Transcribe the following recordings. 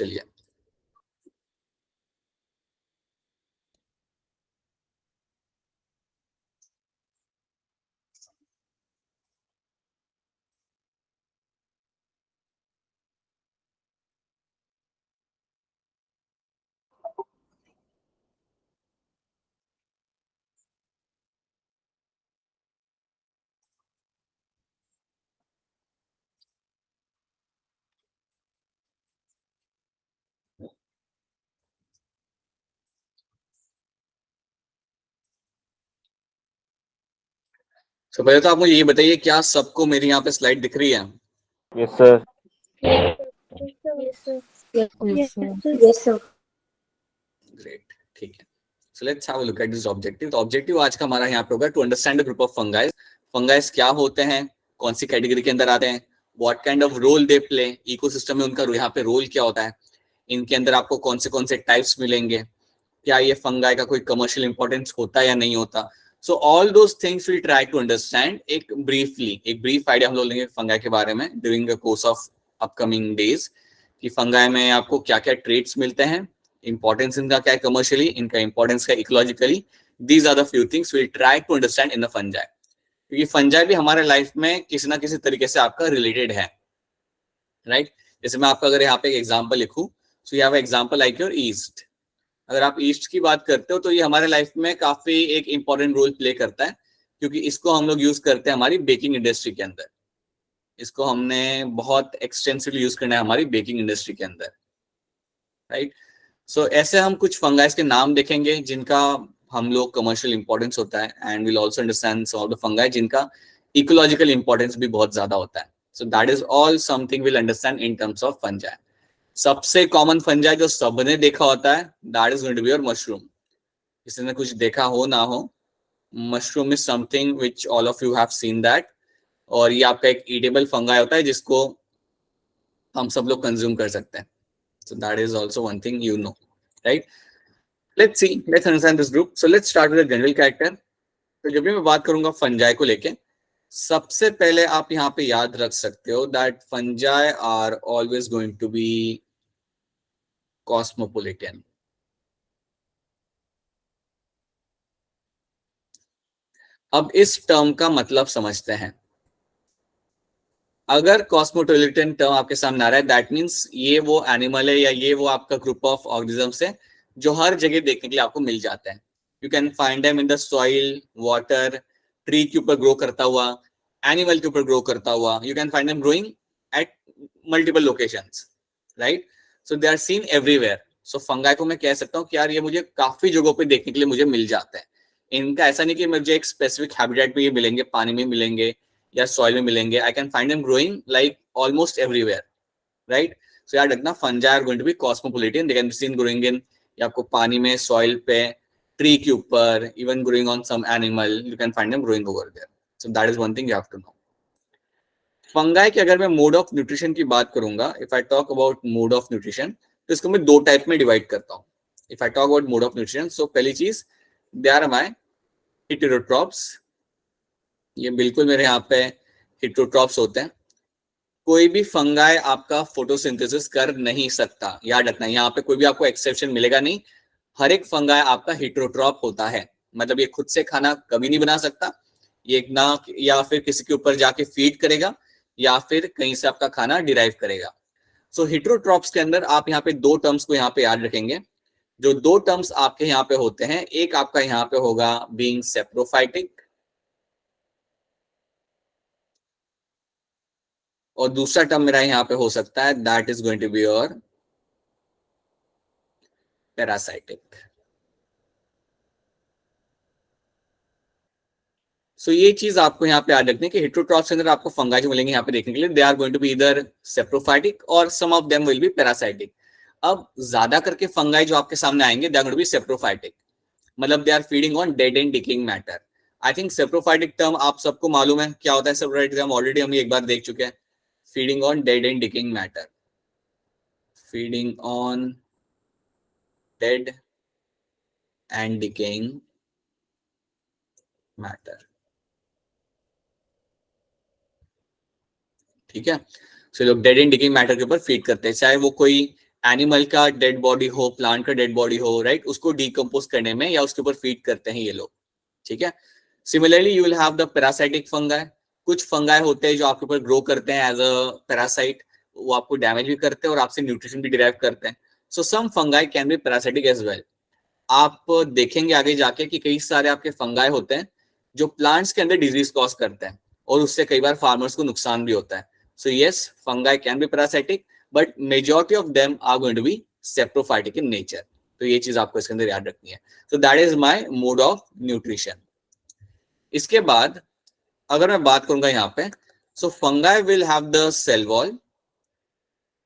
चलिए तो पहले तो आप मुझे ये बताइए, क्या सबको मेरी यहाँ पे स्लाइड दिख रही है? Yes sir. ग्रेट, ठीक है। So let's have a look at this objective. तो ऑब्जेक्टिव आज का हमारा यहाँ पे होगा to understand the group of fungi. Fungi क्या होते हैं, कौन सी कैटेगरी के अंदर आते हैं, what kind of role they play ecosystem में, उनका यहाँ पे रोल क्या होता है, इनके अंदर आपको कौन से टाइप्स मिलेंगे, क्या ये फंगाई का कोई कमर्शियल इंपॉर्टेंस होता है या नहीं होता। So all those things we try to understand. एक ब्रीफ आइडिया हम लोग लेंगे फंगाई के बारे में during the course of upcoming days, कि फंगाई में आपको क्या क्या ट्रेड्स मिलते हैं, इंपॉर्टेंस इनका क्या है कमर्शियली, इनका इंपॉर्टेंस क्या ecologically. These are the few things we try to understand in the fungi, क्योंकि फंजाई भी हमारे लाइफ में किसी ना किसी तरीके से आपका रिलेटेड है, राइट? जैसे मैं आपका अगर यहाँ पे एक एग्जाम्पल लिखूं, so you have example like your east. अगर आप ईस्ट की बात करते हो तो ये हमारे लाइफ में काफी एक इंपॉर्टेंट रोल प्ले करता है, क्योंकि इसको हम लोग यूज करते हैं हमारी बेकिंग इंडस्ट्री के अंदर। इसको हमने बहुत एक्सटेंसिवली यूज करना है हमारी बेकिंग इंडस्ट्री के अंदर, राइट? सो ऐसे हम कुछ फंगाइज के नाम देखेंगे जिनका हम लोग कमर्शियल इंपॉर्टेंस होता है, and will also understand some of the fungi जिनका इकोलॉजिकल इंपॉर्टेंस भी बहुत ज्यादा होता है। So that is all something will understand in terms of fungi. सबसे कॉमन फंजाई जो सबने देखा होता है, that is going to be your mushroom. किसी ने कुछ देखा हो ना हो, mushroom is something which all of you have seen that. और ये आपका एक ईटेबल फंगाई होता है जिसको हम सब लोग कंज्यूम कर सकते हैं। सो that is also one thing you know, right? let's understand this group. So let's start with a general character. तो जब भी मैं बात करूंगा फंजाई को लेके, सबसे पहले आप यहाँ पे याद रख सकते हो that fungi are always going to be cosmopolitan. अब इस टर्म का मतलब समझते हैं। अगर कॉस्मोपोलिटन टर्म आपके सामने आ रहा है, दैट मीन्स ये वो एनिमल है या ये वो आपका ग्रुप ऑफ ऑर्गेनिजम्स है जो हर जगह देखने के लिए आपको मिल जाते हैं। You can find them in the soil, water, tree के ऊपर ग्रो करता हुआ, एनिमल के ऊपर ग्रो करता हुआ। You can find them growing at multiple locations, right? So they are seen everywhere. So fungi को मैं कह सकता हूँ कि यार ये मुझे काफी जगहों पे देखने के लिए मुझे मिल जाते हैं। इनका ऐसा नहीं कि मुझे एक स्पेसिफिक हैबिटेट पे ये मिलेंगे, पानी में मिलेंगे या सॉइल में मिलेंगे। I can find them growing like almost everywhere, right? So याद रखना fungi are going to be cosmopolitan. They can be seen growing in, या आपको पानी में, सॉइल पे, ट्री के ऊपर, even growing on some animal, you can find them growing over there. So that is one thing you have to know. Fungi की अगर मैं मोड ऑफ न्यूट्रिशन की बात करूंगा, if I talk about mode of nutrition, तो इसको मैं दो टाइप में डिवाइड करता हूँ। If I talk about mode of nutrition, so पहली चीज, दे आर माय हेटेरोट्रॉप्स। ये बिल्कुल मेरे यहाँ पे हेटेरोट्रॉप्स होते हैं। कोई भी फंगाई आपका फोटोसिंथेसिस कर नहीं सकता, याद रखना। यहाँ पे कोई भी आपको एक्सेप्शन मिलेगा नहीं। हर एक फंगाई आपका हेटेरोट्रॉप होता है, मतलब ये खुद से खाना कभी नहीं बना सकता। ये ना या फिर किसी के ऊपर जाके फीड करेगा, या फिर कहीं से आपका खाना डिराइव करेगा। सो हेटेरोट्रॉप्स के अंदर आप यहाँ पे दो टर्म्स को यहाँ पे याद रखेंगे। जो दो टर्म्स आपके यहाँ पे होते हैं, एक आपका यहाँ पे होगा बीइंग सेप्रोफाइटिक, और दूसरा टर्म मेरा यहाँ पे हो सकता है that is going to be your parasitic. So ये चीज आपको यहाँ पे याद रखनी है कि हेटेरोट्रॉप्स के अंदर आपको फंगाई जो मिलेंगे यहाँ पे देखने के लिए, they are going to be इधर सेप्रोफाइटिक और some of them will be parasitic. अब ज्यादा करके फंगाई जो आपके सामने आएंगे, they are going to be saprophytic, मतलब they are feeding on dead and decaying matter. I think saprophytic term आप सबको मालूम है क्या होता है। सेप्रोफाइटिक टर्म ऑलरेडी हम एक बार देख चुके हैं, feeding on dead and decaying matter, feeding on dead and decaying matter. ठीक है, सो लोग डेड एंड डिकेइंग मैटर के ऊपर फीड करते हैं, चाहे वो कोई एनिमल का डेड बॉडी हो, प्लांट का डेड बॉडी हो, राइट, उसको डिकम्पोज करने में या उसके ऊपर फीड करते हैं ये लोग, ठीक है। Similarly you will have the parasitic fungi. कुछ फंगाई होते हैं जो आपके ऊपर ग्रो करते हैं एज अ पैरासाइट, वो आपको डैमेज भी करते हैं और आपसे न्यूट्रिशन भी डिराइव करते हैं। So some fungi can be parasitic as well. आप देखेंगे आगे जाके कि कई सारे आपके फंगाई होते हैं जो प्लांट्स के अंदर डिजीज कॉज करते हैं और उससे कई बार फार्मर्स को नुकसान भी होता है। So yes, fungi can be parasitic but majority of them are going to be saprophytic in nature. तो ये चीज आपको इसके अंदर याद रखनी है। So that is my mode of nutrition. इसके बाद अगर मैं बात करूंगा यहाँ पे, so fungi will have the cell wall.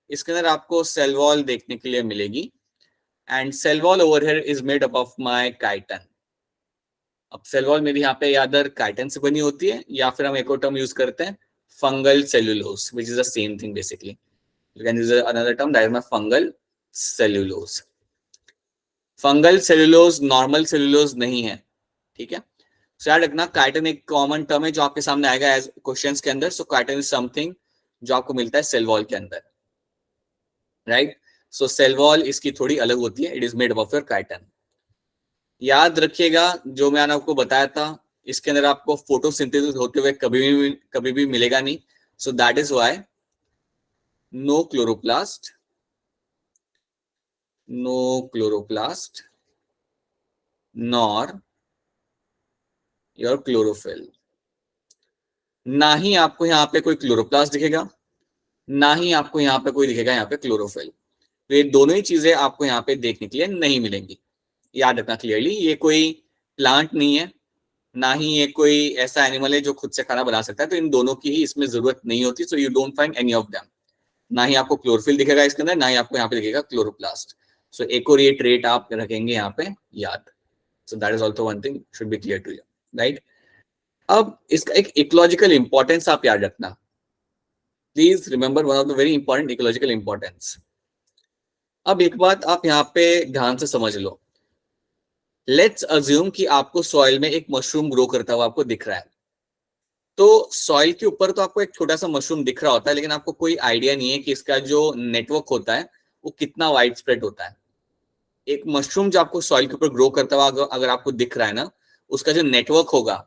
इसके अंदर आपको सेल वॉल देखने के लिए मिलेगी and cell wall over here is made up of my chiton. अब सेल वॉल मेरी यहाँ पे यादर काइटन से बनी होती है या फिर हम एक और टर्म यूज करते हैं fungal cellulose, which is the same thing basically. You can use another term that is my fungal cellulose. Fungal cellulose normal cellulose नहीं है, ठीक है। सो याद रखना काइटन एक कॉमन टर्म है जो आपके सामने आएगा एज क्वेश्चंस के अंदर। सो काइटन इज समथिंग जो आपको मिलता है सेल वॉल के अंदर, राइट। सो सेल वॉल इसकी थोड़ी अलग होती है, it is made of your chiton. याद रखिएगा जो मैंने आपको बताया था, इसके अंदर आपको फोटोसिंथेसिस होते हुए कभी भी मिलेगा नहीं। So that is why no chloroplast, no chloroplast nor your chlorophyll. ना ही आपको यहाँ पे कोई क्लोरोप्लास्ट दिखेगा, ना ही आपको यहाँ पे कोई दिखेगा यहाँ पे क्लोरोफिल। तो ये दोनों ही चीजें आपको यहाँ पे देखने के लिए नहीं मिलेंगी। याद रखना क्लियरली, ये कोई प्लांट नहीं है, ना ही ये कोई ऐसा एनिमल है जो खुद से खाना बना सकता है। तो इन दोनों की ही इसमें जरूरत नहीं होती। So you don't find any of them. ना ही आपको क्लोरोफिल दिखेगा इसके अंदर, ना ही आपको यहाँ पे दिखेगा क्लोरोप्लास्ट। सो एक और ये ट्रेट आप रखेंगे यहाँ पे याद। So that is also one thing should be clear to you, right. अब इसका एक इकोलॉजिकल इंपॉर्टेंस आप याद रखना। Please remember one of the very important ecological importance. अब एक बात आप यहाँ पे ध्यान से समझ लो। लेट्स अज्यूम कि आपको सॉइल में एक मशरूम ग्रो करता हुआ आपको दिख रहा है। तो सॉइल के ऊपर तो आपको एक छोटा सा मशरूम दिख रहा होता है, लेकिन आपको कोई आइडिया नहीं है कि इसका जो नेटवर्क होता है वो कितना वाइड स्प्रेड होता है। एक मशरूम जो आपको सॉइल के ऊपर ग्रो करता हुआ अगर आपको दिख रहा है ना, उसका जो नेटवर्क होगा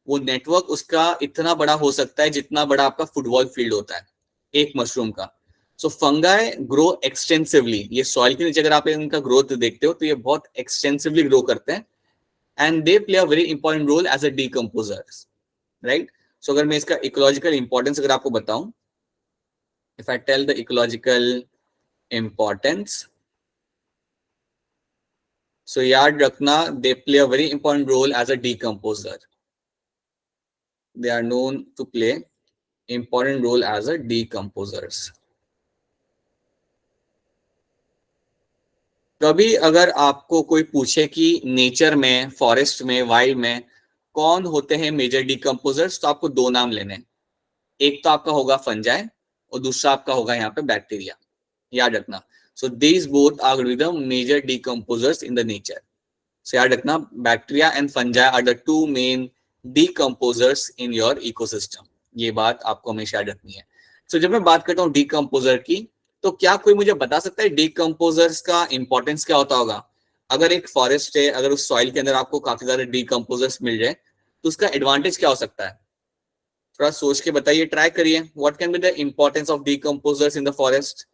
वो नेटवर्क उसका इतना बड़ा हो सकता है जितना बड़ा आपका फुटबॉल फील्ड होता है एक मशरूम का। सो फंगाई ग्रो एक्सटेंसिवली। ये सॉइल के नीचे अगर आप इनका ग्रोथ देखते हो तो ये बहुत एक्सटेंसिवली ग्रो करते हैं and they play a very important role as a decomposers, right. So अगर मैं इसका इकोलॉजिकल इंपॉर्टेंस अगर आपको बताऊं, if I tell the ecological importance, so याद रखना they play a very important role as a decomposer. They are known to play important role as a decomposers. कभी अगर आपको कोई पूछे कि नेचर में, फॉरेस्ट में, वाइल्ड में कौन होते हैं मेजर डीकम्पोजर्स, तो आपको दो नाम लेने। एक तो आपका होगा फंजाई और दूसरा आपका होगा यहाँ पे बैक्टीरिया। याद रखना। So these both are the major decomposers in the nature. So याद रखना bacteria and fungi are the two main decomposers in your ecosystem. ये बात आपको हमेशा याद रखनी है। सो जब मैं बात करता हूँ डीकम्पोजर की, तो क्या कोई मुझे बता सकता है डीकम्पोजर्स का इंपॉर्टेंस क्या होता होगा? अगर एक फॉरेस्ट है, अगर उस सॉइल के अंदर आपको काफी सारे डीकम्पोजर्स मिल जाए तो उसका एडवांटेज क्या हो सकता है? थोड़ा सोच के बताइए, ट्राई करिए। What can be the importance of decomposers in the forest?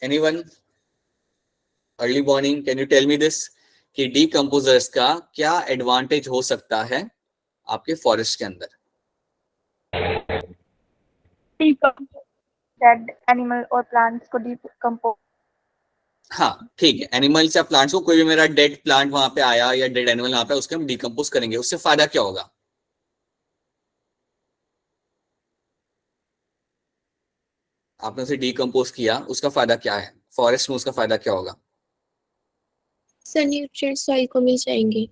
Anyone? Early morning, can you tell me this कि डीकम्पोजर्स का क्या एडवांटेज हो सकता है आपके फॉरेस्ट के अंदर? डेड एनिमल और प्लांट्स को डिकम्पोज। हाँ ठीक है, एनिमल्स या प्लांट्स को, कोई भी मेरा डेड प्लांट वहां पे आया या डेड एनिमल वहां पे, उसके हम डिकम्पोज करेंगे, उससे फायदा क्या होगा? आपने उसे डिकम्पोज किया, उसका फायदा क्या है? फॉरेस्ट में उसका फायदा क्या होगा? सर न्यूट्रिएंट्स सॉइल को मिल जाएंगे।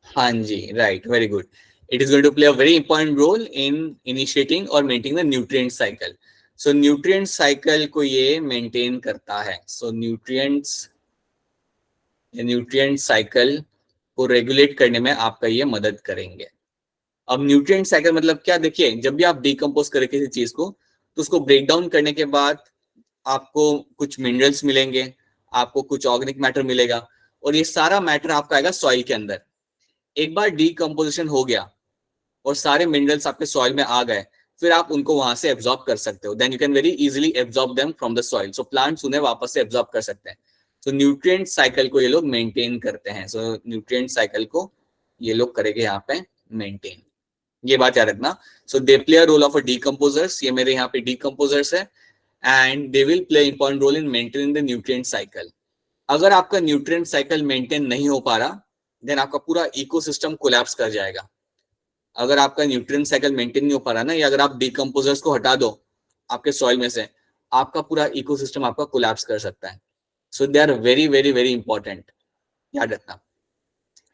हाँ जी, right, very good. It is going to play a very important role in initiating और maintaining the nutrient cycle. So nutrient cycle को ये मेंटेन करता है। सो न्यूट्रिएंट साइकिल को रेगुलेट करने में आपका ये मदद करेंगे। अब न्यूट्रिएंट साइकिल मतलब क्या? देखिए, जब भी आप डिकम्पोज करें किसी चीज को तो उसको ब्रेक डाउन करने के बाद आपको कुछ मिनरल्स मिलेंगे, आपको कुछ ऑर्गेनिक मैटर मिलेगा, और ये सारा मैटर आपका आएगा सॉइल के अंदर। एक बार डीकम्पोजिशन हो गया और सारे मिनरल्स आपके सॉइल में आ गए, फिर आप उनको वहां से एब्जॉर्ब कर सकते हो। Then you can very easily absorb them from the soil, so plants उन्हें वापस से एब्जॉर्ब कर सकते हैं। तो न्यूट्रिएंट साइकिल को ये लोग मेंटेन करते हैं। सो न्यूट्रिएंट साइकिल को ये लोग करेंगे यहाँ पे मेंटेन, ये बात याद रखना। So they play a role of a decomposers, ये मेरे यहाँ पे डीकम्पोजर्स है, and they will play important role in maintaining the nutrient cycle. अगर आपका न्यूट्रिएंट साइकिल मेंटेन नहीं हो पा रहा, देन आपका पूरा इकोसिस्टम कोलैप्स कर जाएगा। अगर आपका न्यूट्रिएंट साइकिल मेंटेन नहीं हो पा रहा ना, या अगर आप डीकम्पोजर्स को हटा दो आपके सॉइल में से, आपका पूरा इकोसिस्टम आपका कोलैप्स कर सकता है। So they are very very very important, याद रखना।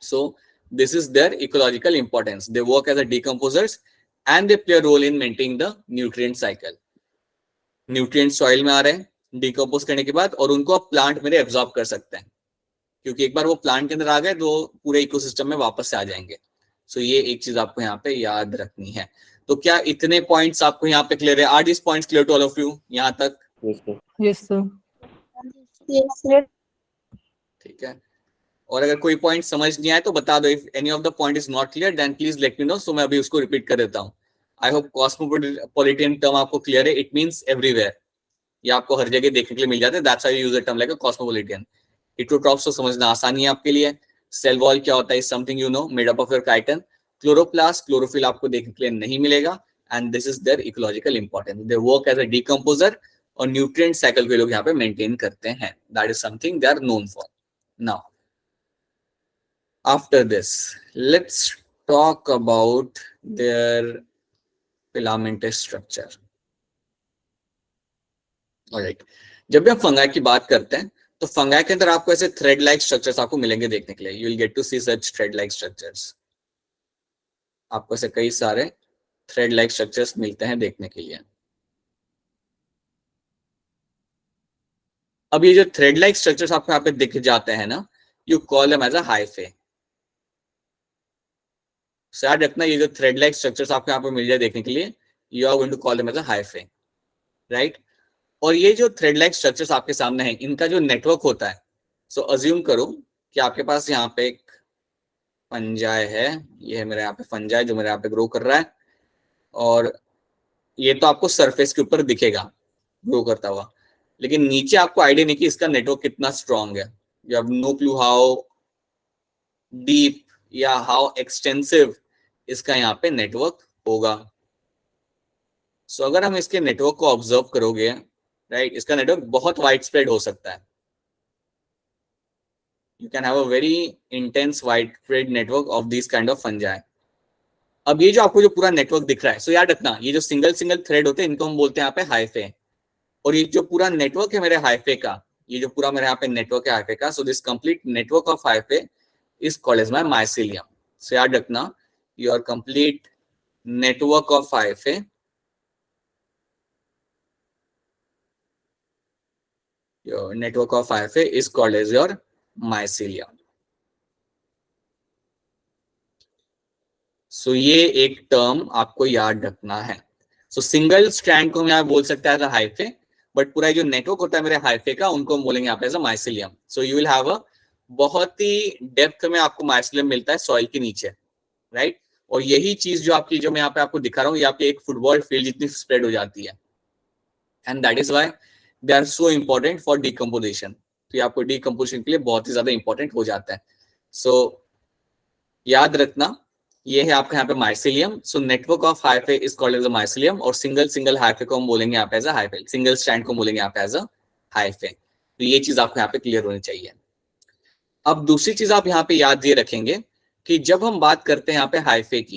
सो this is their ecological importance. They work as a decomposers and they play a role in maintaining the nutrient cycle. Nutrients soil में आ रहे हैं decompose करने के बाद, और उनको प्लांट मेरे एब्जॉर्ब कर सकते हैं, क्योंकि एक बार वो प्लांट के अंदर आ गए तो पूरे इकोसिस्टम में वापस से आ जाएंगे। सो ये एक चीज आपको यहाँ पे याद रखनी है। तो क्या इतने पॉइंट्स आपको यहाँ पे क्लियर है? Are this points clear to all of you यहाँ तक? Yes, sir. Yes. ठीक है, और अगर कोई पॉइंट समझ नहीं आए तो बता दो। If any of the point is not clear then please let me know, so मैं अभी उसको रिपीट कर देता हूँ। आई होप कॉस्मोपॉलिटन टर्म आपको क्लियर है। इट मींस एवरीवेयर, ये आपको हर जगह देखने के लिए मिल जाता है। That's why we use the term like a cosmopolitan. Heterotrophs तो समझना आसानी है आपके लिए। सेल वॉल क्या होता है, something you know, made up of your chitin. Chloroplast, chlorophyll आपको देखने के लिए नहीं मिलेगा, and this is their ecological importance. They work as a decomposer, और न्यूट्रिएंट साइकिल को लोग यहाँ पे मेंटेन करते हैं। That is something they are known for. Now after this, let's talk about their filamentous structure. Alright, जब भी हम फंगाई की बात करते हैं तो फंगाई के अंदर आपको ऐसे थ्रेड लाइक स्ट्रक्चर्स आपको मिलेंगे देखने के लिए। You will get to see such thread like structures. आपको ऐसे कई सारे थ्रेड लाइक स्ट्रक्चर्स मिलते हैं देखने के लिए। अब ये जो थ्रेड लाइक स्ट्रक्चर्स आपको यहाँ पे दिख जाते हैं ना, you call them as a hyphae. याद रखना, ये जो थ्रेड लाइक स्ट्रक्चर्स आपको यहाँ पे मिल जाए देखने के लिए, you are going to call them as a hyphae, right. और ये जो थ्रेड लाइक स्ट्रक्चर्स आपके सामने हैं, इनका जो नेटवर्क होता है, सो अज्यूम करो कि आपके पास यहाँ पे एक फंजाई है, ये है मेरे यहाँ पे फंजाई जो मेरे यहाँ पे ग्रो कर रहा है, और ये तो आपको सरफेस के ऊपर दिखेगा ग्रो करता हुआ, लेकिन नीचे आपको आइडिया नहीं कि इसका नेटवर्क कितना स्ट्रॉन्ग है। You have no clue how deep या हाउ एक्सटेंसिव इसका यहाँ पे नेटवर्क होगा। सो अगर हम इसके नेटवर्क को ऑब्जर्व करोगे, राइट, इसका नेटवर्क बहुत वाइड स्प्रेड हो सकता है। You can have a very intense wide spread network of this kind of fungi. अब ये जो आपको जो पूरा नेटवर्क दिख रहा है, सो याद रखना, ये जो सिंगल सिंगल थ्रेड होते हैं इनको हम बोलते हैं यहाँ पे हाइफे, और ये जो पूरा नेटवर्क है मेरे हाइफे का, ये जो पूरा मेरे यहाँ पे नेटवर्क है हाइफे का, so this complete network of hyphae is called as my mycelium. So याद रखना, your complete network of hyphae, your network of hyphae is called as your mycelium. So ये एक टर्म आपको याद रखना है। So सिंगल स्ट्रैंड को मैं बोल सकता है हाइफे, बट पूरा जो नेटवर्क होता है मेरे हाइफे का, उनको हम बोलेंगे यहाँ पे as a mycelium. So you will have a बहुत ही डेप्थ में आपको माइसिलियम मिलता है सॉइल के नीचे, राइट। और यही चीज जो आपकी, जो मैं यहाँ पे आपको दिखा रहा हूँ, ये आपकी एक फुटबॉल फील्ड जितनी स्प्रेड हो जाती है, and that is why they are so important for decomposition. तो ये आपको डीकम्पोजिशन के लिए बहुत ही ज्यादा इंपॉर्टेंट हो जाता है। सो याद रखना, ये है आपका यहाँ पे mycelium. So network of hyphae is called as a mycelium, और सिंगल सिंगल हाइफे को हम बोलेंगे यहाँ पे as a hyphae, single strand को बोलेंगे यहाँ पे एज अ हाइफे। तो ये चीज आपको यहाँ पे क्लियर होनी चाहिए। अब दूसरी चीज आप यहाँ पे याद ये रखेंगे कि जब हम बात करते हैं यहाँ पे हाइफे की,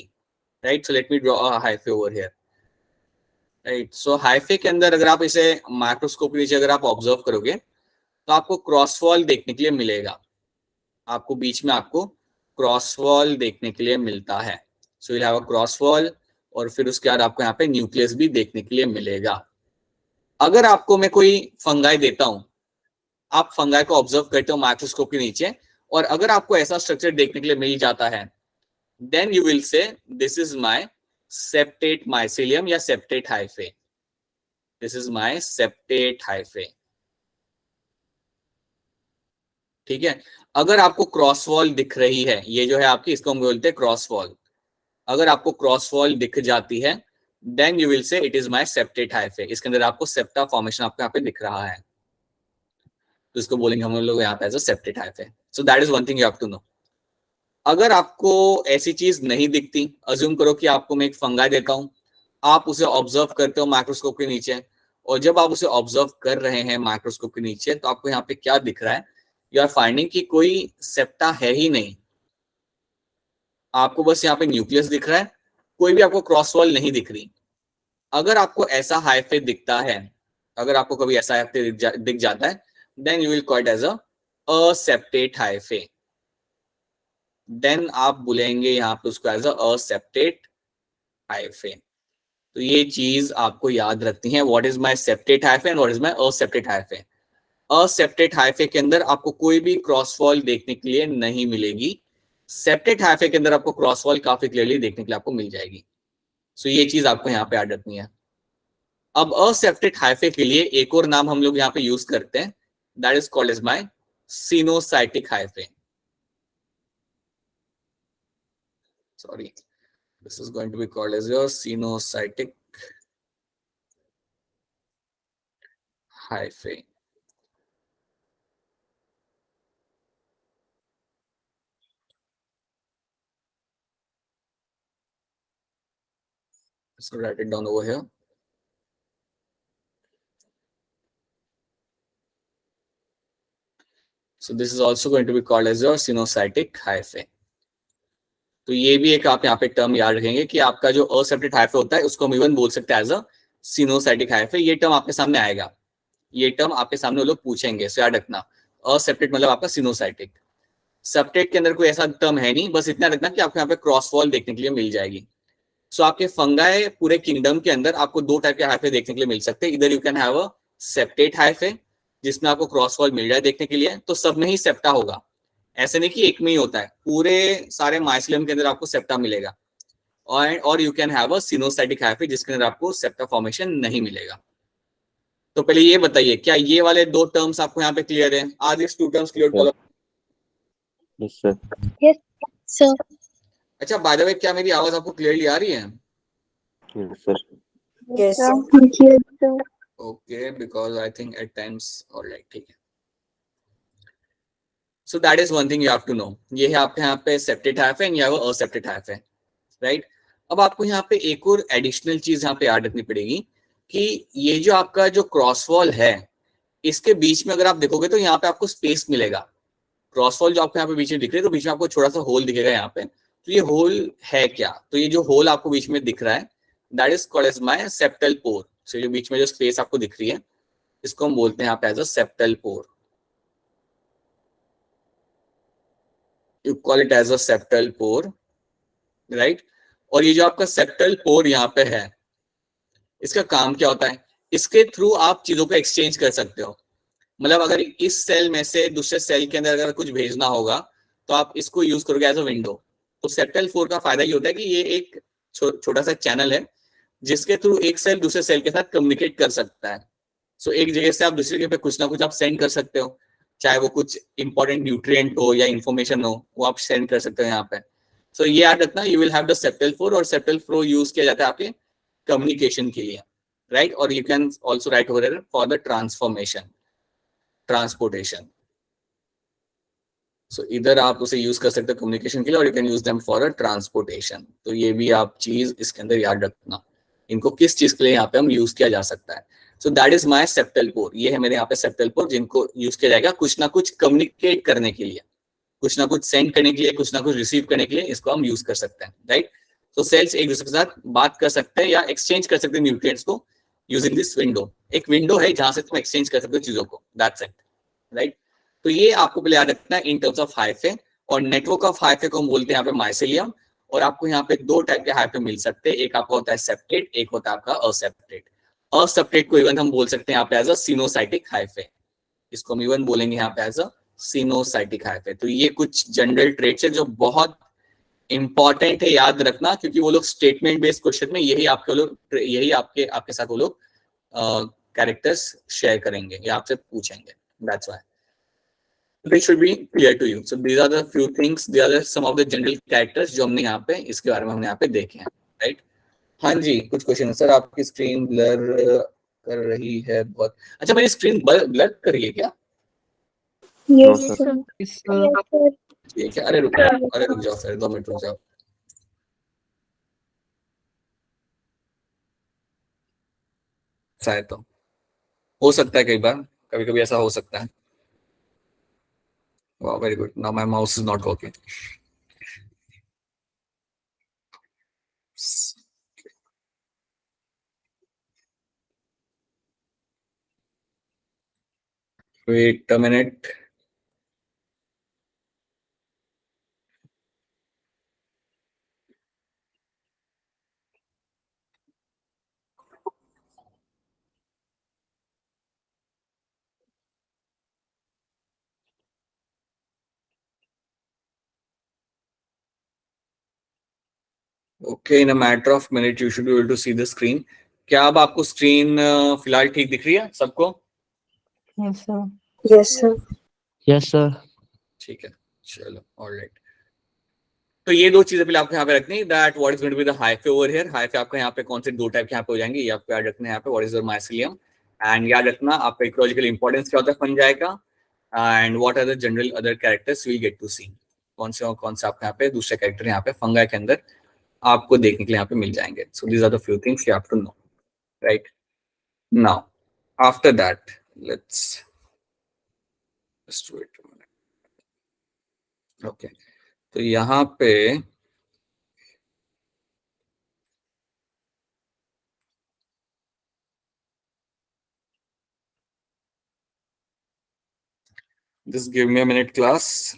right, so let me draw a hyphae over here, right. So hyphae के अंदर अगर आप इसे माइक्रोस्कोप के नीचे अगर आप ऑब्जर्व करोगे तो आपको क्रॉस वॉल देखने के लिए मिलेगा। आपको बीच में आपको क्रॉस वॉल देखने के लिए मिलता है। So you have a cross wall, और फिर उसके बाद आपको यहाँ पे न्यूक्लियस भी देखने के लिए मिलेगा। अगर आपको मैं कोई फंगाई देता हूं, आप फंगाई को ऑब्जर्व करते हो माइक्रोस्कोप के नीचे, और अगर आपको ऐसा स्ट्रक्चर देखने के लिए मिल जाता है, then you will say this is my septate mycelium या septate hyphae. This is my septate hyphae. ठीक है, अगर आपको क्रॉस वॉल दिख रही है, ये जो है आपकी, इसको हम बोलते हैं क्रॉस वॉल। अगर आपको क्रॉस वॉल दिख जाती है then you will say it is my septate hyphae. इसके अंदर आपको सेप्टा फॉर्मेशन आपको यहाँ पे दिख रहा है, तो इसको बोलेंगे हम लोग यहाँ पे as a septate hyphae. So that is one thing you have to know. अगर आपको ऐसी चीज नहीं दिखती, अज्यूम करो कि आपको मैं एक फंगाई देता हूं, आप उसे ऑब्जर्व करते हो माइक्रोस्कोप के नीचे, और जब आप उसे ऑब्जर्व कर रहे हैं माइक्रोस्कोप के नीचे तो आपको यहाँ पे क्या दिख रहा है, यू आर फाइंडिंग कि कोई सेप्टा है ही नहीं, आपको बस यहाँ पे न्यूक्लियस दिख रहा है, कोई भी आपको क्रॉस वॉल नहीं दिख रही। अगर आपको ऐसा हाइफे दिखता है, अगर आपको कभी ऐसा हाइफे दिख जाता है then you will call it as a septate hyphae. Then आप बोलेंगे यहाँ पे उसको एज अ सेप्टेट हाइफे। तो ये चीज आपको याद रखनी है, what is my septate hyphae and what is my aseptate hyphae. Aseptate hyphae के अंदर आपको कोई भी क्रॉस वॉल देखने के लिए नहीं मिलेगी, सेप्टेट हाइफे के अंदर आपको क्रॉस वॉल काफी क्लियरली देखने के लिए आपको मिल जाएगी। सो ये चीज आपको यहाँ पे याद रखनी है। अब असेप्टेट हाइफे के लिए एक और नाम हम लोग यहाँ पे यूज करते हैं, that is called as my coenocytic hyphae. Sorry, this is going to be called as your sinusitic hyphae. So write it down over here. So this is also going to be called as your sinusitic hyphae. तो ये भी एक आप यहाँ पे term याद रखेंगे कि आपका जो असेप्टेड हाइफे होता है उसको हम इवन बोल सकते हैं एज अ सिनोसाइटिक हाइफे। ये टर्म आपके सामने आएगा, ये टर्म आपके सामने वो लोग पूछेंगे, सो याद रखना असेप्टेड मतलब आपका सिनोसाइटिक। सेप्टेट के अंदर कोई ऐसा टर्म है नहीं, बस इतना रखना कि आपको यहाँ पे क्रॉस वॉल देखने के लिए मिल जाएगी। सो आपके फंगाई पूरे किंगडम के अंदर आपको दो टाइप के हाइफे देखने के लिए मिल सकते हैं। इधर you can have a septate hyphae जिसमें आपको क्रॉस वॉल मिल जाए देखने के लिए, तो सब में ही सेप्टा होगा, ऐसे नहीं कि एक में ही होता है, पूरे सारे माइसिलियम के अंदर आपको सेप्टा मिलेगा। और you can have a coenocytic hyphae जिसके अंदर आपको सेप्टा फॉर्मेशन नहीं मिलेगा। तो पहले ये बताइए क्या ये वाले दो टर्म्स आपको यहाँ पे क्लियर है? Are this two terms clear? Yes, sir. Yes. Sir. अच्छा, बाय द वे क्या मेरी आवाज आपको क्लियरली आ रही है? Yes, sir. Yes, sir. Yes, sir. Okay, because I think at times alright, ठीक है। So that is one thing you have to know. ये है आपके यहाँ पे septate hyphae and you have aseptate hyphae, right. अब आपको यहाँ पे एक और एडिशनल चीज यहाँ पे याद रखनी पड़ेगी कि ये जो आपका जो क्रॉस वॉल है इसके बीच में अगर आप देखोगे तो यहाँ पे आपको स्पेस मिलेगा। क्रॉस वॉल जो आपको यहाँ पे बीच में दिख रही है तो बीच में आपको छोटा सा होल दिखेगा यहाँ पे, तो ये होल है क्या? तो ये जो होल आपको बीच में दिख रहा है that is called as my septal pore. So जो बीच में जो स्पेस आपको दिख रही है इसको हम बोलते हैं यहाँ पे as a septal pore. You call it as a septal pore, right. और ये जो आपका सेप्टल पोर यहाँ पे है इसका काम क्या होता है? इसके थ्रू आप चीजों को एक्सचेंज कर सकते हो। मतलब अगर इस सेल में से दूसरे सेल के अंदर अगर कुछ भेजना होगा तो आप इसको यूज करोगे एज अ विंडो। तो सेप्टल पोर का फायदा ये होता है कि ये एक छोटा सा चैनल है जिसके थ्रू एक सेल दूसरे सेल के साथ कम्युनिकेट कर सकता है। सो एक जगह से आप दूसरी जगह पे कुछ ना कुछ आप सेंड कर सकते हो, चाहे वो कुछ इंपॉर्टेंट न्यूट्रिएंट हो या इंफॉर्मेशन हो, वो आप सेंड कर सकते हो यहाँ पे। सो ये याद रखना, you will have the septal pore, और सेप्टल पोर यूज किया जाता है आपके कम्युनिकेशन के लिए, राइट। और you can also write over here for the transformation, transportation. So इधर आप उसे यूज कर सकते हो कम्युनिकेशन के लिए और you can use them for a transportation. तो ये भी आप चीज इसके अंदर याद रखना, इनको किस चीज के लिए यहाँ पे हम यूज किया जा सकता है। So that is my septal pore. ये है मेरे यहाँ पे सेप्टल पोर जिनको यूज किया जाएगा कुछ ना कुछ कम्युनिकेट करने के लिए, कुछ ना कुछ सेंड करने के लिए, कुछ ना कुछ रिसीव करने के लिए इसको हम यूज कर सकते हैं, राइट। तो सेल्स एक दूसरे के साथ बात कर सकते हैं या एक्सचेंज कर सकते हैं न्यूट्रिएंट्स को यूजिंग दिस विंडो। एक विंडो है जहां से तुम एक्सचेंज कर सकते हो चीजों को, दैट्स इट, राइट। तो ये आपको पहले याद रखना है इन टर्म्स ऑफ हाइफे। और नेटवर्क ऑफ हाइफे को हम बोलते हैं यहाँ पे माइसेलियम। और आपको यहाँ पे दो टाइप के हाइफे मिल सकते हैं, एक आपका होता है सेप्टेट, एक होता है आपका असेप्टेट। असेप्टेट को इवन हम बोल सकते हैं यहाँ पे एज अ सिनोसाइटिक हाइफे, इसको हम इवन बोलेंगे यहाँ पे एज अ सिनोसाइटिक हाइफे। तो ये कुछ जनरल ट्रेट्स है जो बहुत इंपॉर्टेंट है याद रखना, क्योंकि वो लोग स्टेटमेंट बेस्ड क्वेश्चन में यही आपके लोग यही आपके साथ वो लोग कैरेक्टर्स शेयर करेंगे या आपसे पूछेंगे. That's why this should be clear to you. So these are the few things, these are some of the general characters जो हमने यहाँ पे इसके बारे में हमने यहाँ पे देखे हैं, राइट. हाँ जी, कुछ क्वेश्चन है सर. आपकी स्क्रीन ब्लर कर रही है बहुत. अच्छा, मेरी स्क्रीन ब्लर कर रही है क्या? नो Yes, सर. sir. Yes, Yes, sir. ठीक है. अरे रुक जाओ सर, 2 मिनट रुक जाओ. शायद तो हो सकता है, कई बार कभी कभी ऐसा हो सकता है. वाह, very good. Now my mouse is not working. Wait a minute. Okay, in a matter of minute you should be able to see the screen. क्या अब आपको स्क्रीन फिलहाल ठीक दिख रही है सबको? yes, sir. Yes, sir. Yes sir. ठीक है, चलो, ऑलराइट. तो ये दो चीजें पहले आपको यहाँ पे रखनी, that what is going to be the hyphae over here. Hyphae आपको यहाँ पे कौन से दो टाइप के यहाँ पे हो जाएंगे, ये आपको याद रखना है. यहाँ पे what is your mycelium, and याद रखना आपका इकोलॉजिकल इंपॉर्टेंस क्या होता है फंजाई का, and what are the general other characters will get to see. कौन से आपको यहाँ पे दूसरे कैरेक्टर यहाँ पे फंगाई के अंदर आपको देखने के लिए यहाँ पे मिल जाएंगे. So these are the few things you have to know, right. Now after that let's just wait a minute. Okay, तो यहाँ पे just give me a minute class.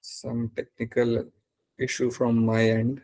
Some technical issue from my end.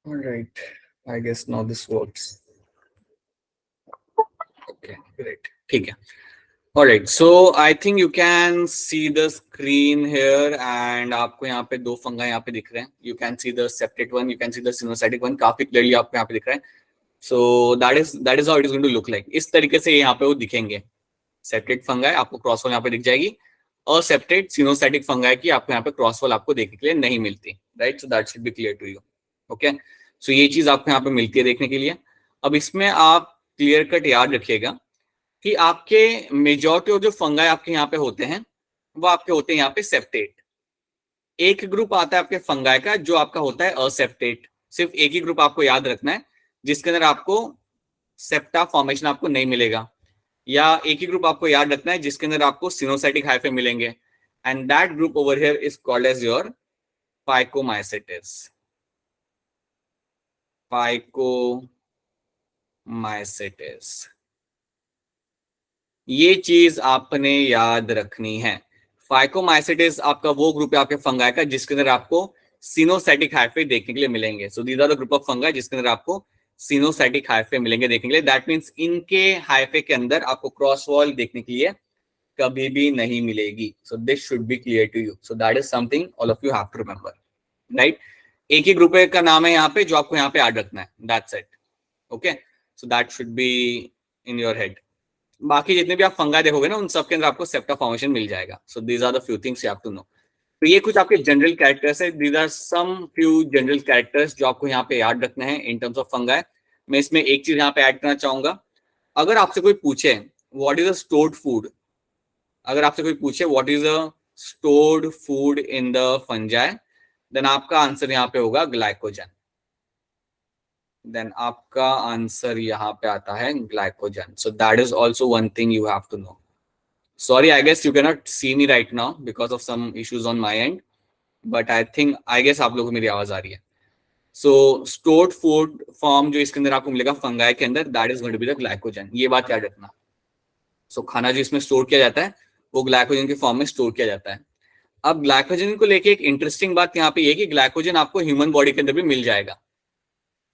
All right, I guess now this works. Okay, great. ठीक है. All right, so I think you can see the screen here, and आपको यहाँ पे दो फंगा यहाँ पे दिख रहे हैं. You can see the septate one, you can see the sinusotic one. काफी clearly आपको यहाँ पे दिख रहा है. So that is how it is going to look like. इस तरीके से यहाँ पे वो दिखेंगे. Septate fungi आपको क्रॉस वॉल यहाँ पे दिख जाएगी, और सेप्टेट सिनोसाइटिक फंगाई की आपको यहाँ पे क्रॉस वॉल आपको देखने के लिए नहीं मिलती, right. So that should be clear to you. Okay, so ये चीज आपको यहाँ पे मिलती है देखने के लिए. अब इसमें आप क्लियर कट याद रखिएगा कि आपके मेजॉरिटी ऑफ जो फंगाई आपके यहाँ पे होते हैं वो आपके होते हैं यहाँ पे सेप्टेट. एक ग्रुप आता है आपके फंगाई का जो आपका होता है असेप्टेट. सिर्फ एक ही ग्रुप आपको याद रखना है जिसके अंदर आपको सेप्टा फॉर्मेशन आपको नहीं मिलेगा, या एक ही ग्रुप आपको याद रखना है जिसके अंदर आपको सिनोसाइटिक हाइफे मिलेंगे, and that group over here is called as your phycomycetes. Phycomycetes, ये चीज आपने याद रखनी है. फाइकोमाइसेट्स आपका वो ग्रुप है आपके फंगाई का जिसके अंदर आपको सिनोसाइटिक हाइफे देखने के लिए मिलेंगे। So these are the group of fungi जिसके अंदर आपको सिनोसाइटिक हाइफे मिलेंगे देखने के लिए। दैट मीन्स इनके हाइफे के अंदर आपको क्रॉस वॉल देखने के लिए कभी भी नहीं मिलेगी। So this should be clear to you. So that is something all of you have to remember, right. एक ही ग्रुप का नाम है यहाँ पे जो आपको यहाँ पे याद रखना है, that's it. Okay, so that should be in your head. बाकी जितने भी आप फंगा देखोगे ना उन सब के अंदर आपको सेप्टा फॉर्मेशन मिल जाएगा। So these are the few things you have to know. तो ये कुछ आपके जनरल कैरेक्टर्स है, these are some few general characters जो आपको यहाँ पे याद रखना है इन टर्म्स ऑफ फंगाई। मैं इसमें एक चीज यहाँ पे ऐड करना चाहूंगा, अगर आपसे कोई पूछे what is a stored food, अगर आपसे कोई पूछे what is a stored food in the fungi, then आपका आंसर यहाँ पे होगा ग्लाइकोजन। देन आपका आंसर यहाँ पे आता है glycogen. So that is also one thing you have to know. Sorry, I guess you cannot see me right now because of some issues on my end, but I guess आप लोगों को मेरी आवाज आ रही है। So stored food form जो इसके अंदर आपको मिलेगा फंगाई के अंदर, that is going to be the glycogen। ये बात याद रखना। So खाना जो इसमें स्टोर किया जाता है वो ग्लाइकोजन के फॉर्म में स्टोर किया जाता है। अब ग्लाइकोजन को लेके एक इंटरेस्टिंग बात यहाँ पे ये कि ग्लाइकोजन आपको ह्यूमन बॉडी के अंदर भी मिल जाएगा।